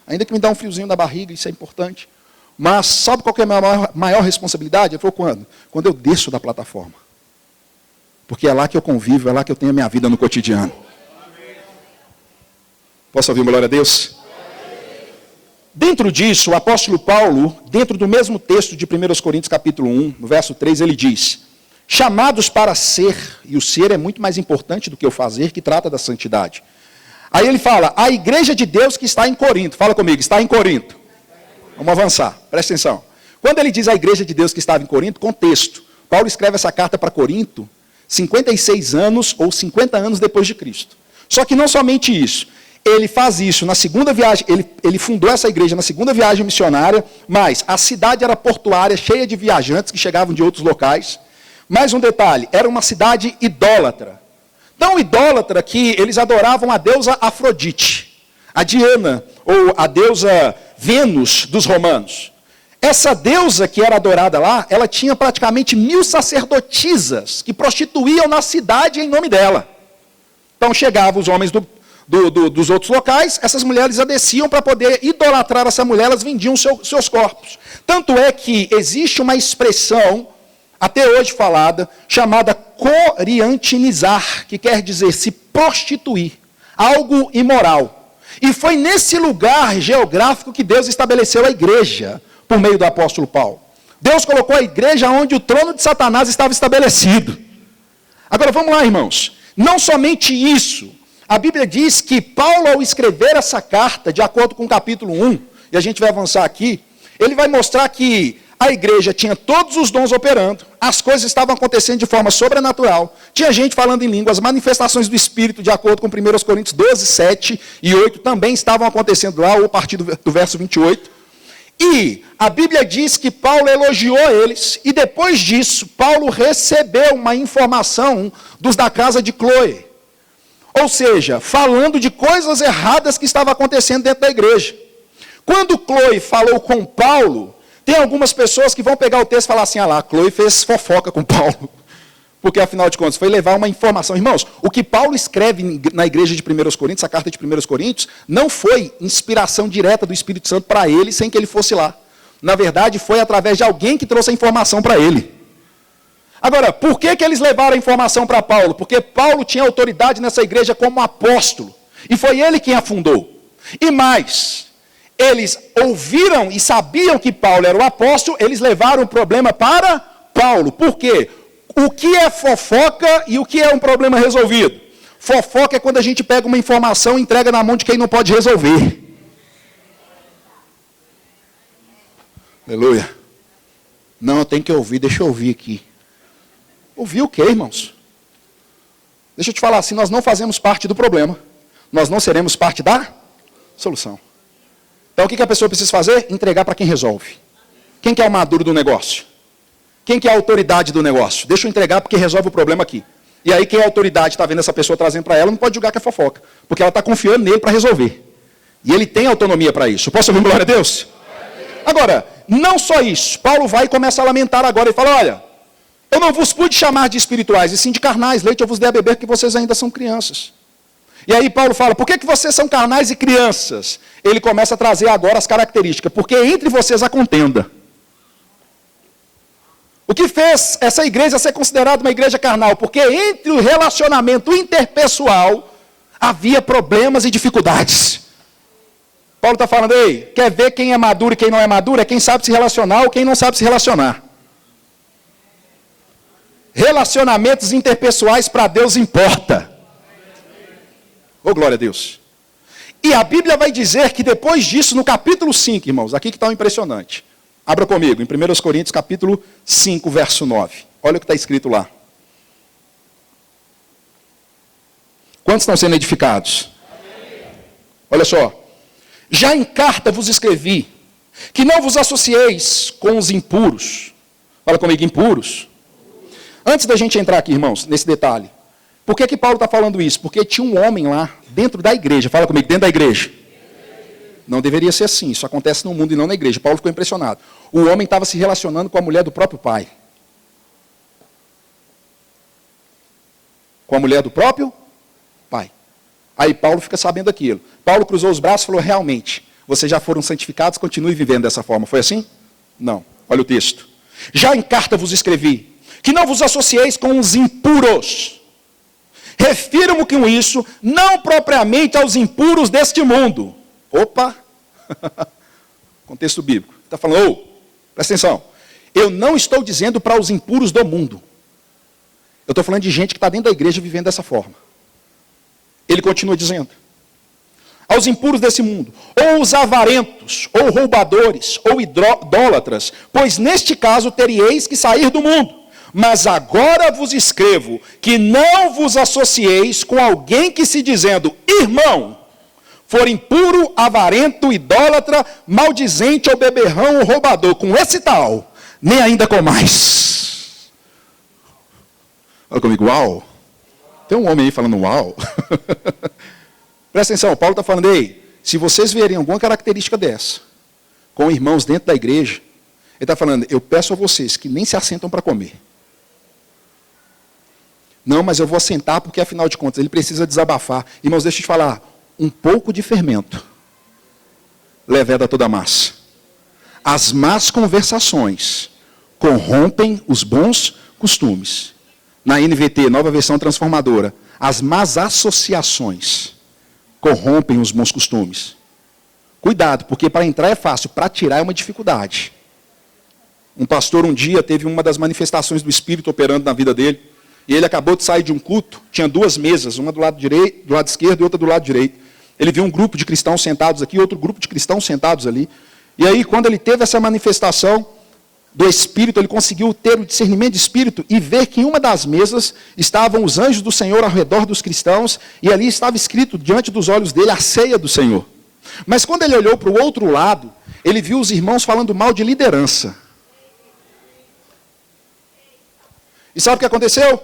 Ainda que me dá um friozinho na barriga, isso é importante. Mas sabe qual que é a minha maior responsabilidade? Ele falou, quando? Quando eu desço da plataforma. Porque é lá que eu convivo, é lá que eu tenho a minha vida no cotidiano. Posso ouvir uma glória a Deus? Dentro disso, o apóstolo Paulo, dentro do mesmo texto de 1 Coríntios capítulo 1, no verso 3, ele diz, chamados para ser, e o ser é muito mais importante do que o fazer, que trata da santidade. Aí ele fala, a igreja de Deus que está em Corinto, fala comigo, está em Corinto. Vamos avançar, presta atenção. Quando ele diz a igreja de Deus que estava em Corinto, contexto. Paulo escreve essa carta para Corinto 56 anos ou 50 anos depois de Cristo. Só que não somente isso. Ele faz isso na segunda viagem, ele fundou essa igreja na segunda viagem missionária, mas a cidade era portuária, cheia de viajantes que chegavam de outros locais. Mais um detalhe, era uma cidade idólatra. Tão idólatra que eles adoravam a deusa Afrodite, a Diana, ou a deusa Vênus dos romanos. Essa deusa que era adorada lá, ela tinha praticamente 1000 sacerdotisas que prostituíam na cidade em nome dela. Então chegavam os homens dos outros locais, essas mulheres a desciam para poder idolatrar essa mulher, elas vendiam seus corpos. Tanto é que existe uma expressão, até hoje falada, chamada coriantinizar, que quer dizer se prostituir, algo imoral. E foi nesse lugar geográfico que Deus estabeleceu a igreja, por meio do apóstolo Paulo. Deus colocou a igreja onde o trono de Satanás estava estabelecido. Agora vamos lá, irmãos. Não somente isso, a Bíblia diz que Paulo, ao escrever essa carta, de acordo com o capítulo 1, e a gente vai avançar aqui, ele vai mostrar que a igreja tinha todos os dons operando, as coisas estavam acontecendo de forma sobrenatural, tinha gente falando em línguas, as manifestações do Espírito, de acordo com 1 Coríntios 12, 7 e 8, também estavam acontecendo lá, ou a partir do verso 28. E a Bíblia diz que Paulo elogiou eles, e depois disso, Paulo recebeu uma informação dos da casa de Cloé. Ou seja, falando de coisas erradas que estavam acontecendo dentro da igreja. Quando Cloé falou com Paulo, tem algumas pessoas que vão pegar o texto e falar assim, lá, Cloé fez fofoca com Paulo. Porque, afinal de contas, foi levar uma informação. Irmãos, o que Paulo escreve na igreja de 1 Coríntios, a carta de 1 Coríntios, não foi inspiração direta do Espírito Santo para ele, sem que ele fosse lá. Na verdade, foi através de alguém que trouxe a informação para ele. Agora, por que eles levaram a informação para Paulo? Porque Paulo tinha autoridade nessa igreja como apóstolo. E foi ele quem a fundou. E mais, eles ouviram e sabiam que Paulo era o apóstolo, eles levaram o problema para Paulo. Por quê? O que é fofoca e o que é um problema resolvido? Fofoca é quando a gente pega uma informação e entrega na mão de quem não pode resolver. Aleluia. Não, eu tenho que ouvir, deixa eu ouvir aqui. Ouvir o quê, irmãos? Deixa eu te falar assim, nós não fazemos parte do problema. Nós não seremos parte da solução. Então o que a pessoa precisa fazer? Entregar para quem resolve. Quem que é o maduro do negócio? Quem que é a autoridade do negócio? Deixa eu entregar porque resolve o problema aqui. E aí quem é a autoridade está vendo essa pessoa trazendo para ela, não pode julgar que é fofoca. Porque ela está confiando nele para resolver. E ele tem autonomia para isso. Posso ouvir glória a Deus? Agora, não só isso. Paulo vai e começa a lamentar agora. Ele fala, olha, eu não vos pude chamar de espirituais, e sim de carnais. Leite eu vos dei a beber, que vocês ainda são crianças. E aí Paulo fala, por que vocês são carnais e crianças? Ele começa a trazer agora as características. Porque entre vocês há contenda. O que fez essa igreja ser considerada uma igreja carnal? Porque entre o relacionamento interpessoal havia problemas e dificuldades. Paulo está falando, ei, quer ver quem é maduro e quem não é maduro? É quem sabe se relacionar ou quem não sabe se relacionar. Relacionamentos interpessoais para Deus importa. Oh, glória a Deus. E a Bíblia vai dizer que depois disso, no capítulo 5, irmãos, aqui que está o impressionante. Abra comigo, em 1 Coríntios capítulo 5, verso 9. Olha o que está escrito lá. Quantos estão sendo edificados? Olha só. Já em carta vos escrevi, que não vos associeis com os impuros. Fala comigo, impuros. Antes da gente entrar aqui, irmãos, nesse detalhe. Por que Paulo está falando isso? Porque tinha um homem lá, dentro da igreja. Fala comigo, dentro da igreja. Não deveria ser assim, isso acontece no mundo e não na igreja. Paulo ficou impressionado. O homem estava se relacionando com a mulher do próprio pai. Com a mulher do próprio pai. Aí Paulo fica sabendo aquilo. Paulo cruzou os braços e falou, realmente, vocês já foram santificados, continue vivendo dessa forma. Foi assim? Não. Olha o texto. Já em carta vos escrevi, que não vos associeis com os impuros. Refiro-me com isso, não propriamente aos impuros deste mundo. Opa! Contexto bíblico. Está falando, presta atenção. Eu não estou dizendo para os impuros do mundo. Eu estou falando de gente que está dentro da igreja vivendo dessa forma. Ele continua dizendo. Aos impuros desse mundo, ou os avarentos, ou roubadores, ou idólatras, pois neste caso teríeis que sair do mundo. Mas agora vos escrevo que não vos associeis com alguém que se dizendo irmão, for impuro, avarento, idólatra, maldizente ou beberrão ou roubador, com esse tal, nem ainda com mais. Olha comigo, uau. Tem um homem aí falando uau. Presta atenção, Paulo está falando, ei, se vocês verem alguma característica dessa, com irmãos dentro da igreja, ele está falando, eu peço a vocês que nem se assentam para comer. Não, mas eu vou assentar porque, afinal de contas, ele precisa desabafar. Irmãos, deixa eu te falar, um pouco de fermento leveda toda a massa. As más conversações corrompem os bons costumes. Na NVT, nova versão transformadora, as más associações corrompem os bons costumes. Cuidado, porque para entrar é fácil, para tirar é uma dificuldade. Um pastor um dia teve uma das manifestações do Espírito operando na vida dele, e ele acabou de sair de um culto, tinha duas mesas, uma do lado direito, do lado esquerdo e outra do lado direito. Ele viu um grupo de cristãos sentados aqui, outro grupo de cristãos sentados ali. E aí, quando ele teve essa manifestação do Espírito, ele conseguiu ter o discernimento de Espírito e ver que em uma das mesas estavam os anjos do Senhor ao redor dos cristãos, e ali estava escrito diante dos olhos dele a ceia do Senhor. Mas quando ele olhou para o outro lado, ele viu os irmãos falando mal de liderança. E sabe o que aconteceu?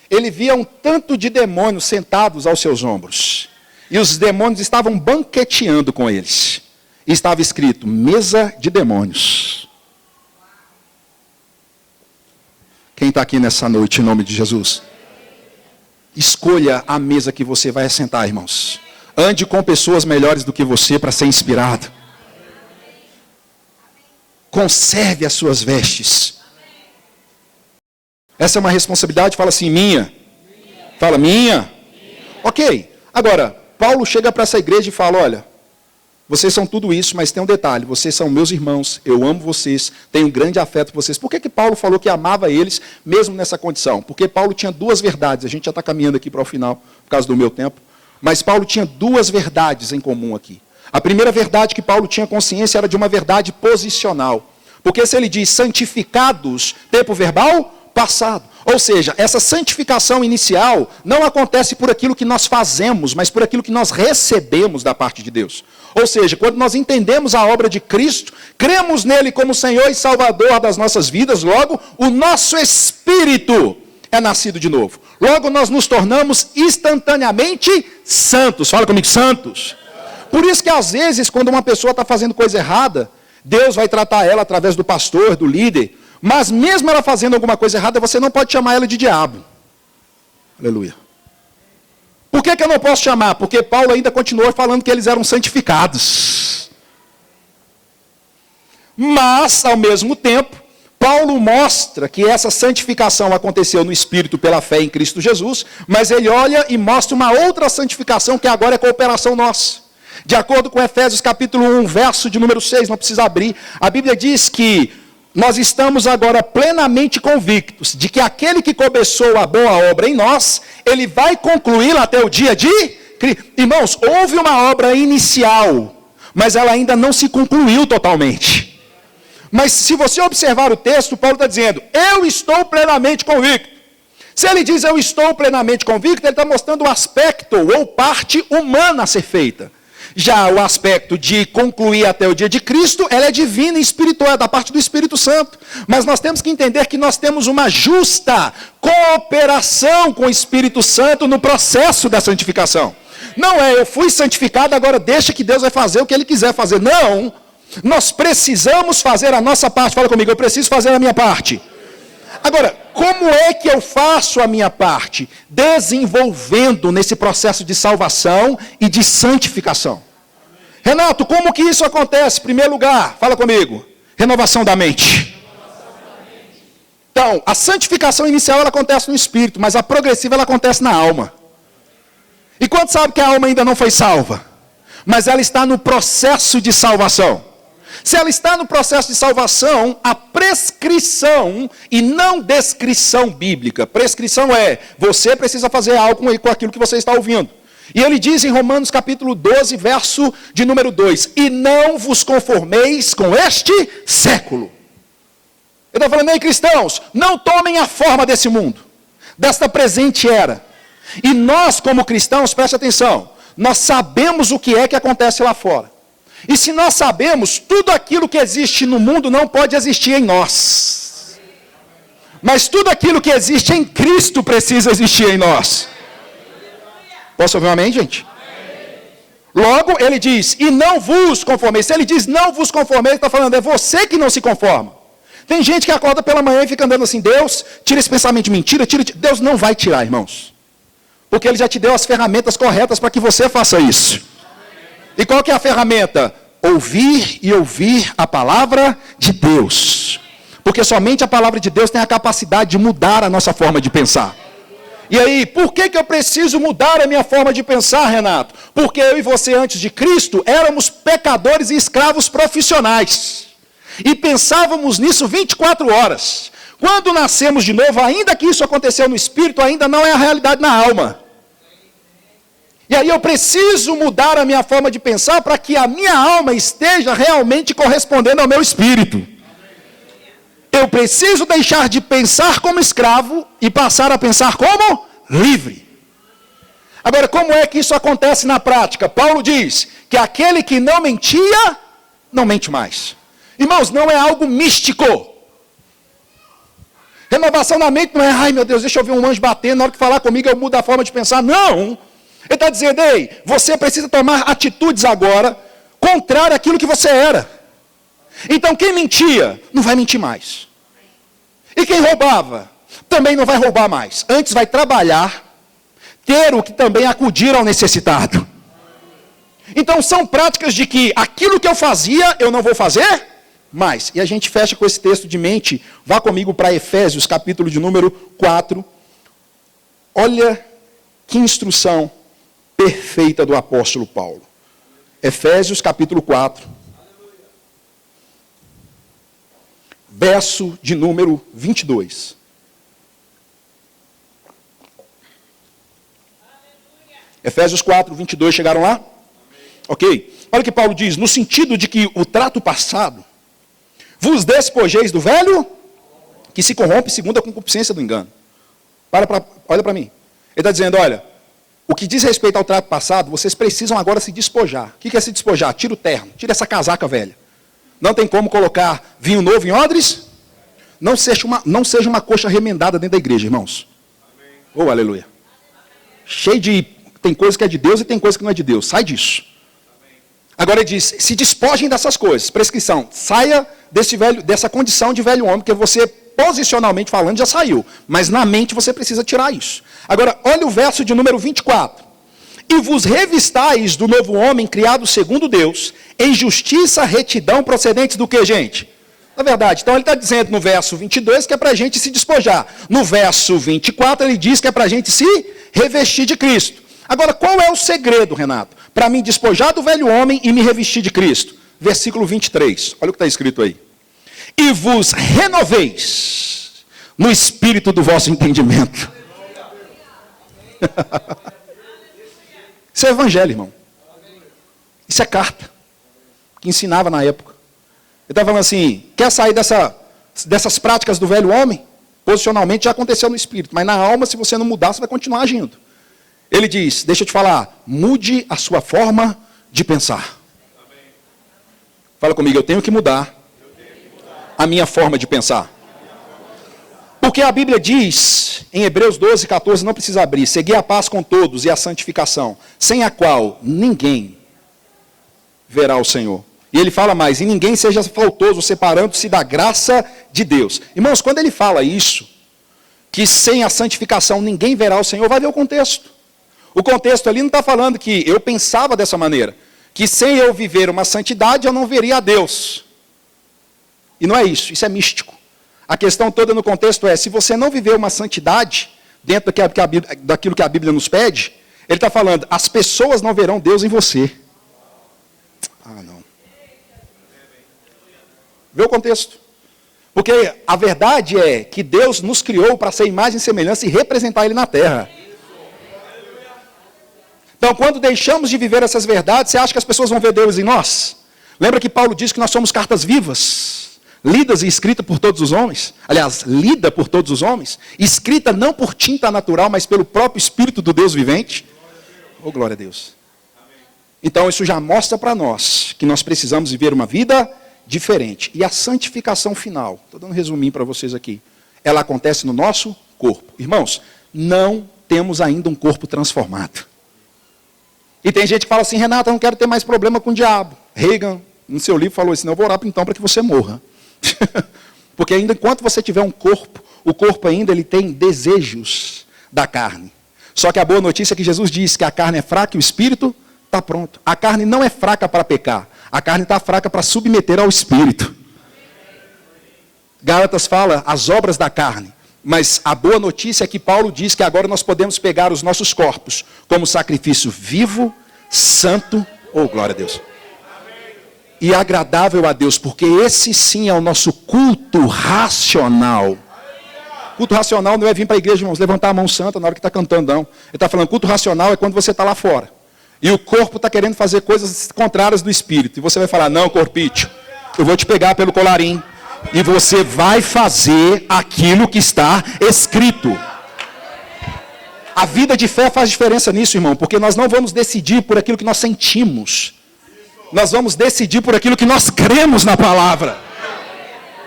Ele via um tanto de demônios sentados aos seus ombros. E os demônios estavam banqueteando com eles. E estava escrito, mesa de demônios. Quem está aqui nessa noite, em nome de Jesus? Escolha a mesa que você vai assentar, irmãos. Ande com pessoas melhores do que você para ser inspirado. Conserve as suas vestes. Essa é uma responsabilidade, fala assim, minha. Fala, minha. Ok. Agora, Paulo chega para essa igreja e fala, olha, vocês são tudo isso, mas tem um detalhe, vocês são meus irmãos, eu amo vocês, tenho um grande afeto por vocês. Por que Paulo falou que amava eles, mesmo nessa condição? Porque Paulo tinha duas verdades, a gente já está caminhando aqui para o final, por causa do meu tempo, mas Paulo tinha duas verdades em comum aqui. A primeira verdade que Paulo tinha consciência era de uma verdade posicional. Porque se ele diz santificados, tempo verbal, passado. Ou seja, essa santificação inicial não acontece por aquilo que nós fazemos, mas por aquilo que nós recebemos da parte de Deus. Ou seja, quando nós entendemos a obra de Cristo, cremos nele como Senhor e Salvador das nossas vidas, logo o nosso espírito é nascido de novo. Logo nós nos tornamos instantaneamente santos. Fala comigo, santos. Por isso que às vezes, quando uma pessoa está fazendo coisa errada, Deus vai tratar ela através do pastor, do líder. Mas mesmo ela fazendo alguma coisa errada, você não pode chamar ela de diabo. Aleluia. Por que eu não posso chamar? Porque Paulo ainda continuou falando que eles eram santificados. Mas, ao mesmo tempo, Paulo mostra que essa santificação aconteceu no Espírito pela fé em Cristo Jesus, mas ele olha e mostra uma outra santificação que agora é cooperação nossa. De acordo com Efésios capítulo 1, verso de número 6, não precisa abrir, a Bíblia diz que nós estamos agora plenamente convictos de que aquele que começou a boa obra em nós, ele vai concluí-la até o dia de Cristo. Irmãos, houve uma obra inicial, mas ela ainda não se concluiu totalmente. Mas se você observar o texto, Paulo está dizendo, eu estou plenamente convicto. Se ele diz eu estou plenamente convicto, ele está mostrando o aspecto ou parte humana a ser feita. Já o aspecto de concluir até o dia de Cristo, ela é divina e espiritual, é da parte do Espírito Santo. Mas nós temos que entender que nós temos uma justa cooperação com o Espírito Santo no processo da santificação. Não é eu fui santificado, agora deixa que Deus vai fazer o que Ele quiser fazer. Não, nós precisamos fazer a nossa parte. Fala comigo, eu preciso fazer a minha parte. Agora, como é que eu faço a minha parte? Desenvolvendo nesse processo de salvação e de santificação. Renato, como que isso acontece? Em primeiro lugar, fala comigo, renovação da mente. Então, a santificação inicial ela acontece no espírito, mas a progressiva ela acontece na alma. E quanto sabe que a alma ainda não foi salva? Mas ela está no processo de salvação. Se ela está no processo de salvação, a prescrição e não descrição bíblica. Prescrição é, você precisa fazer algo com aquilo que você está ouvindo. E ele diz em Romanos capítulo 12, verso de número 2, e não vos conformeis com este século. Ele está falando, ei cristãos, não tomem a forma desse mundo, desta presente era. E nós como cristãos, preste atenção, nós sabemos o que é que acontece lá fora. E se nós sabemos, tudo aquilo que existe no mundo não pode existir em nós. Mas tudo aquilo que existe em Cristo precisa existir em nós. Posso ouvir um amém, gente? Logo, ele diz, e não vos conformeis. Se ele diz, não vos conformeis, ele está falando, é você que não se conforma. Tem gente que acorda pela manhã e fica andando assim, Deus, tira esse pensamento de mentira, tira. Deus não vai tirar, irmãos. Porque ele já te deu as ferramentas corretas para que você faça isso. E qual que é a ferramenta? Ouvir e ouvir a palavra de Deus. Porque somente a palavra de Deus tem a capacidade de mudar a nossa forma de pensar. E aí, por que eu preciso mudar a minha forma de pensar, Renato? Porque eu e você, antes de Cristo, éramos pecadores e escravos profissionais. E pensávamos nisso 24 horas. Quando nascemos de novo, ainda que isso aconteceu no espírito, ainda não é a realidade na alma. E aí eu preciso mudar a minha forma de pensar para que a minha alma esteja realmente correspondendo ao meu espírito. Eu preciso deixar de pensar como escravo e passar a pensar como livre. Agora, como é que isso acontece na prática? Paulo diz que aquele que não mentia, não mente mais. Irmãos, não é algo místico. Renovação da mente não é, ai meu Deus, deixa eu ver um anjo batendo, na hora que falar comigo eu mudo a forma de pensar. Não. Ele está dizendo, ei, você precisa tomar atitudes agora, contrário àquilo que você era. Então, quem mentia, não vai mentir mais. E quem roubava, também não vai roubar mais. Antes vai trabalhar, ter o que também acudir ao necessitado. Então, são práticas de que aquilo que eu fazia, eu não vou fazer mais. E a gente fecha com esse texto de mente. Vá comigo para Efésios, capítulo de número 4. Olha que instrução perfeita do apóstolo Paulo. Efésios, capítulo 4. Verso de número 22. Efésios 4, 22, chegaram lá? Ok. Olha o que Paulo diz, no sentido de que o trato passado, vos despojeis do velho, que se corrompe segundo a concupiscência do engano. Olha para mim. Ele está dizendo, olha, o que diz respeito ao trato passado, vocês precisam agora se despojar. O que é se despojar? Tira o terno, tira essa casaca velha. Não tem como colocar vinho novo em odres? Não seja uma coxa remendada dentro da igreja, irmãos. Oh, aleluia. Cheio de... Tem coisa que é de Deus e tem coisa que não é de Deus. Sai disso. Agora ele diz, se despojem dessas coisas. Prescrição. Saia dessa condição de velho homem, que você, posicionalmente falando, já saiu. Mas na mente você precisa tirar isso. Agora, olha o verso de número 24. E vos revistais do novo homem, criado segundo Deus, em justiça, retidão, procedentes do que, gente? Na verdade, então ele está dizendo no verso 22 que é para a gente se despojar. No verso 24 ele diz que é para a gente se revestir de Cristo. Agora, qual é o segredo, Renato? Para me despojar do velho homem e me revestir de Cristo. Versículo 23, olha o que está escrito aí. E vos renoveis no espírito do vosso entendimento. Isso é evangelho, irmão. Isso é carta que ensinava na época. está falando assim, quer sair dessas práticas do velho homem? Posicionalmente já aconteceu no espírito, mas na alma, se você não mudar, você vai continuar agindo. Ele diz, deixa eu te falar, mude a sua forma de pensar. Amém. Fala comigo, eu tenho que mudar a minha forma de pensar. Porque a Bíblia diz, em Hebreus 12, 14, não precisa abrir, segui a paz com todos e a santificação, sem a qual ninguém verá o Senhor. E ele fala mais, e ninguém seja faltoso, separando-se da graça de Deus. Irmãos, quando ele fala isso, que sem a santificação ninguém verá o Senhor, vai ver o contexto. O contexto ali não está falando que eu pensava dessa maneira, que sem eu viver uma santidade eu não veria a Deus. E não é isso é místico. A questão toda no contexto é, se você não viver uma santidade, dentro daquilo que a Bíblia nos pede, ele está falando, as pessoas não verão Deus em você. Ah, não. Vê o contexto. Porque a verdade é que Deus nos criou para ser imagem e semelhança e representar Ele na terra. Então, quando deixamos de viver essas verdades, você acha que as pessoas vão ver Deus em nós? Lembra que Paulo diz que nós somos cartas vivas, lidas e escritas por todos os homens? Aliás, lida por todos os homens, escrita não por tinta natural, mas pelo próprio Espírito do Deus vivente. Oh, glória a Deus. Então, isso já mostra para nós que nós precisamos viver uma vida diferente. E a santificação final, estou dando um resuminho para vocês aqui, ela acontece no nosso corpo. Irmãos, não temos ainda um corpo transformado. E tem gente que fala assim, Renata, eu não quero ter mais problema com o diabo. Reagan, no seu livro, falou assim, não, eu vou orar então para que você morra. Porque ainda enquanto você tiver um corpo, o corpo ainda ele tem desejos da carne. Só que a boa notícia é que Jesus diz que a carne é fraca e o espírito está pronto. A carne não é fraca para pecar. A carne está fraca para submeter ao espírito. Gálatas fala as obras da carne. Mas a boa notícia é que Paulo diz que agora nós podemos pegar os nossos corpos como sacrifício vivo, santo, oh glória a Deus, e agradável a Deus, porque esse sim é o nosso culto racional. Culto racional não é vir para a igreja, irmãos, levantar a mão santa na hora que está cantando, não. Ele está falando, culto racional é quando você está lá fora. E o corpo está querendo fazer coisas contrárias do espírito. E você vai falar, não, corpite, eu vou te pegar pelo colarinho. E você vai fazer aquilo que está escrito. A vida de fé faz diferença nisso, irmão. Porque nós não vamos decidir por aquilo que nós sentimos. Nós vamos decidir por aquilo que nós cremos na palavra.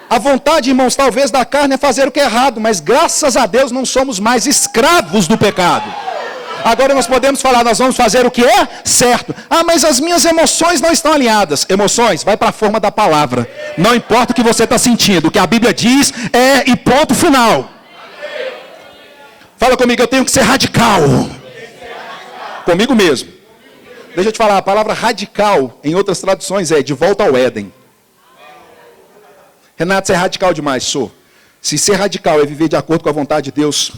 A vontade, irmãos, talvez da carne é fazer o que é errado. Mas graças a Deus não somos mais escravos do pecado. Agora nós podemos falar, nós vamos fazer o que é certo. Ah, mas as minhas emoções não estão alinhadas. Emoções, vai para a forma da palavra. Não importa o que você está sentindo. O que a Bíblia diz é e ponto final. Fala comigo, eu tenho que ser radical. Comigo mesmo. Deixa eu te falar, a palavra radical, em outras traduções, é de volta ao Éden. Renato, você é radical demais, sou. Se ser radical é viver de acordo com a vontade de Deus,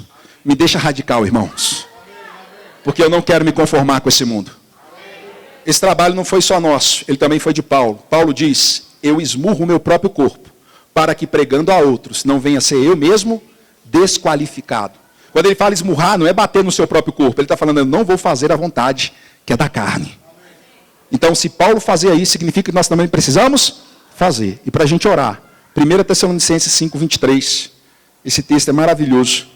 me deixa radical, irmãos. Porque eu não quero me conformar com esse mundo. Esse trabalho não foi só nosso, ele também foi de Paulo. Paulo diz, eu esmurro o meu próprio corpo, para que pregando a outros, não venha ser eu mesmo desqualificado. Quando ele fala esmurrar, não é bater no seu próprio corpo, ele está falando, eu não vou fazer a vontade que é da carne. Então, se Paulo fazia isso, significa que nós também precisamos fazer. E para a gente orar, 1 Tessalonicenses 5, 23, esse texto é maravilhoso.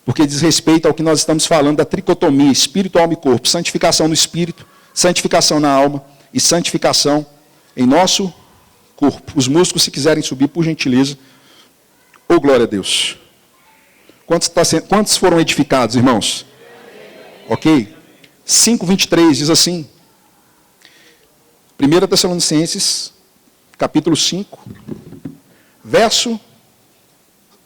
Porque diz respeito ao que nós estamos falando da tricotomia, espírito, alma e corpo. Santificação no espírito, santificação na alma e santificação em nosso corpo. Os músicos, se quiserem subir, por gentileza. Oh, glória a Deus. Quantos foram edificados, irmãos? Ok? 5:23 diz assim. 1 Tessalonicenses, capítulo 5, verso...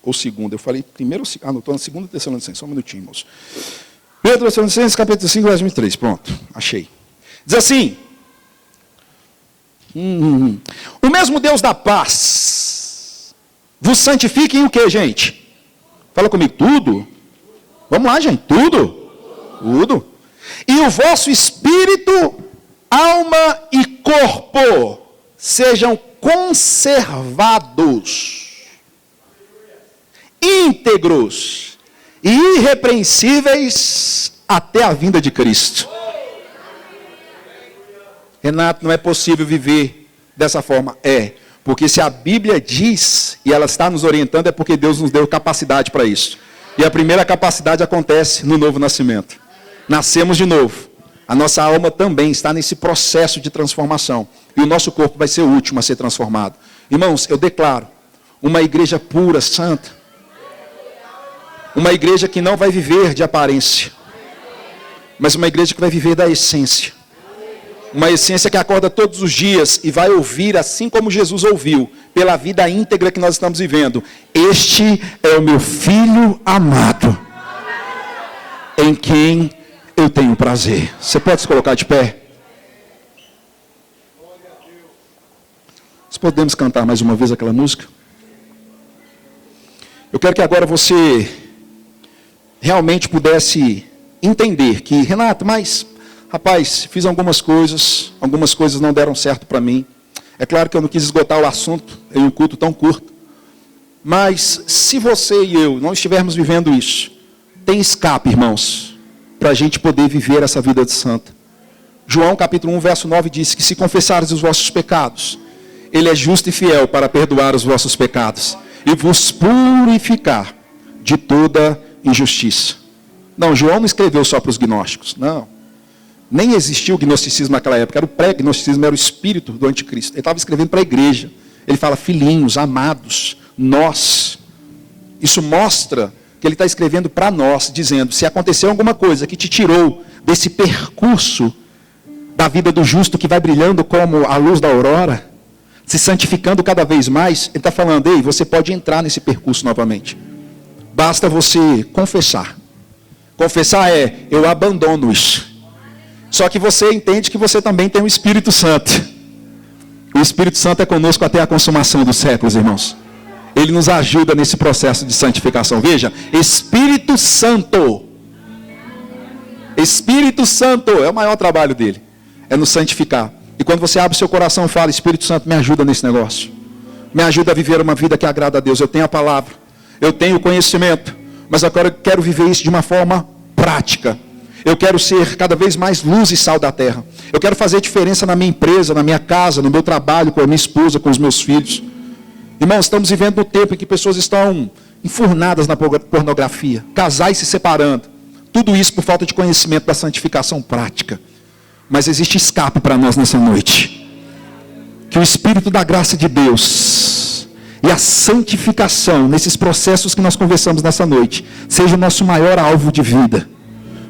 ou segundo, eu falei primeiro, não, estou na 2 Tessalonicenses, só um minutinho, irmãos. 1 Tessalonicenses, capítulo 5, verso 23, pronto, achei. Diz assim, o mesmo Deus da paz vos santifique em o que, gente? Fala comigo, tudo? Vamos lá, gente, tudo? Tudo. E o vosso espírito, alma e corpo sejam conservados, íntegros e irrepreensíveis até a vinda de Cristo. Renato, não é possível viver dessa forma. É, Porque se a Bíblia diz, e ela está nos orientando, é porque Deus nos deu capacidade para isso. E a primeira capacidade acontece no novo nascimento. Nascemos de novo. A nossa alma também está nesse processo de transformação. E o nosso corpo vai ser o último a ser transformado. Irmãos, eu declaro uma igreja pura, santa. Uma igreja que não vai viver de aparência, mas uma igreja que vai viver da essência. Uma essência que acorda todos os dias e vai ouvir assim como Jesus ouviu, pela vida íntegra que nós estamos vivendo. Este é o meu filho amado, em quem eu tenho prazer. Você pode se colocar de pé? Nós podemos cantar mais uma vez aquela música? Eu quero que agora você realmente pudesse entender que, Renato, mas, rapaz, fiz algumas coisas não deram certo para mim. É claro que eu não quis esgotar o assunto em um culto tão curto. Mas, se você e eu não estivermos vivendo isso, tem escape, irmãos, para a gente poder viver essa vida de santa. João capítulo 1, verso 9 diz que se confessares os vossos pecados, Ele é justo e fiel para perdoar os vossos pecados e vos purificar de toda injustiça. Não, João não escreveu só para os gnósticos, não. Nem existia o gnosticismo naquela época, era o pré-gnosticismo, era o espírito do anticristo. Ele estava escrevendo para a igreja. Ele fala, filhinhos, amados, nós. Isso mostra que ele está escrevendo para nós, dizendo, se aconteceu alguma coisa que te tirou desse percurso da vida do justo que vai brilhando como a luz da aurora, se santificando cada vez mais, ele está falando, ei, você pode entrar nesse percurso novamente. Basta você confessar. Confessar é, eu abandono isso. Só que você entende que você também tem o Espírito Santo. O Espírito Santo é conosco até a consumação dos séculos, irmãos. Ele nos ajuda nesse processo de santificação. Veja, Espírito Santo. Espírito Santo é o maior trabalho dele. É nos santificar. E quando você abre o seu coração e fala, Espírito Santo, me ajuda nesse negócio. Me ajuda a viver uma vida que agrada a Deus. Eu tenho a palavra. Eu tenho o conhecimento, mas agora eu quero viver isso de uma forma prática. Eu quero ser cada vez mais luz e sal da terra. Eu quero fazer diferença na minha empresa, na minha casa, no meu trabalho, com a minha esposa, com os meus filhos. Irmãos, estamos vivendo um tempo em que pessoas estão enfurnadas na pornografia, casais se separando. Tudo isso por falta de conhecimento da santificação prática. Mas existe escape para nós nessa noite. Que o Espírito da graça de Deus e a santificação, nesses processos que nós conversamos nessa noite, seja o nosso maior alvo de vida.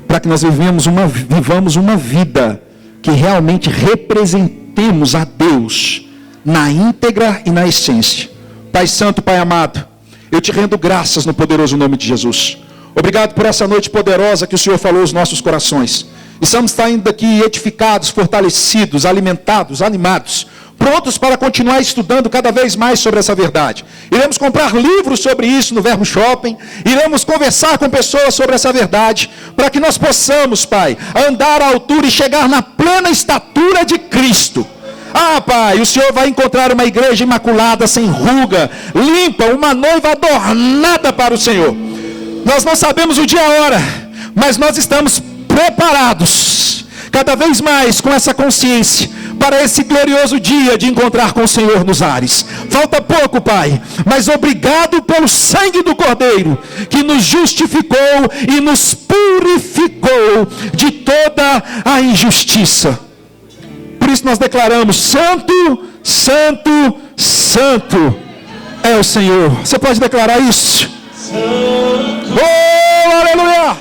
Para que nós vivamos uma vida que realmente representemos a Deus na íntegra e na essência. Pai Santo, Pai amado, eu te rendo graças no poderoso nome de Jesus. Obrigado por essa noite poderosa que o Senhor falou aos nossos corações. Estamos saindo daqui edificados, fortalecidos, alimentados, animados, prontos para continuar estudando cada vez mais sobre essa verdade. Iremos comprar livros sobre isso no Verbo Shopping, iremos conversar com pessoas sobre essa verdade, para que nós possamos, Pai, andar à altura e chegar na plena estatura de Cristo. Ah, Pai, o Senhor vai encontrar uma igreja imaculada, sem ruga, limpa, uma noiva adornada para o Senhor. Nós não sabemos o dia e a hora, mas nós estamos preparados, cada vez mais com essa consciência, para esse glorioso dia de encontrar com o Senhor nos ares. Falta pouco, Pai, mas obrigado pelo sangue do Cordeiro, que nos justificou e nos purificou de toda a injustiça. Por isso nós declaramos, santo, santo, santo é o Senhor. Você pode declarar isso? Oh, aleluia!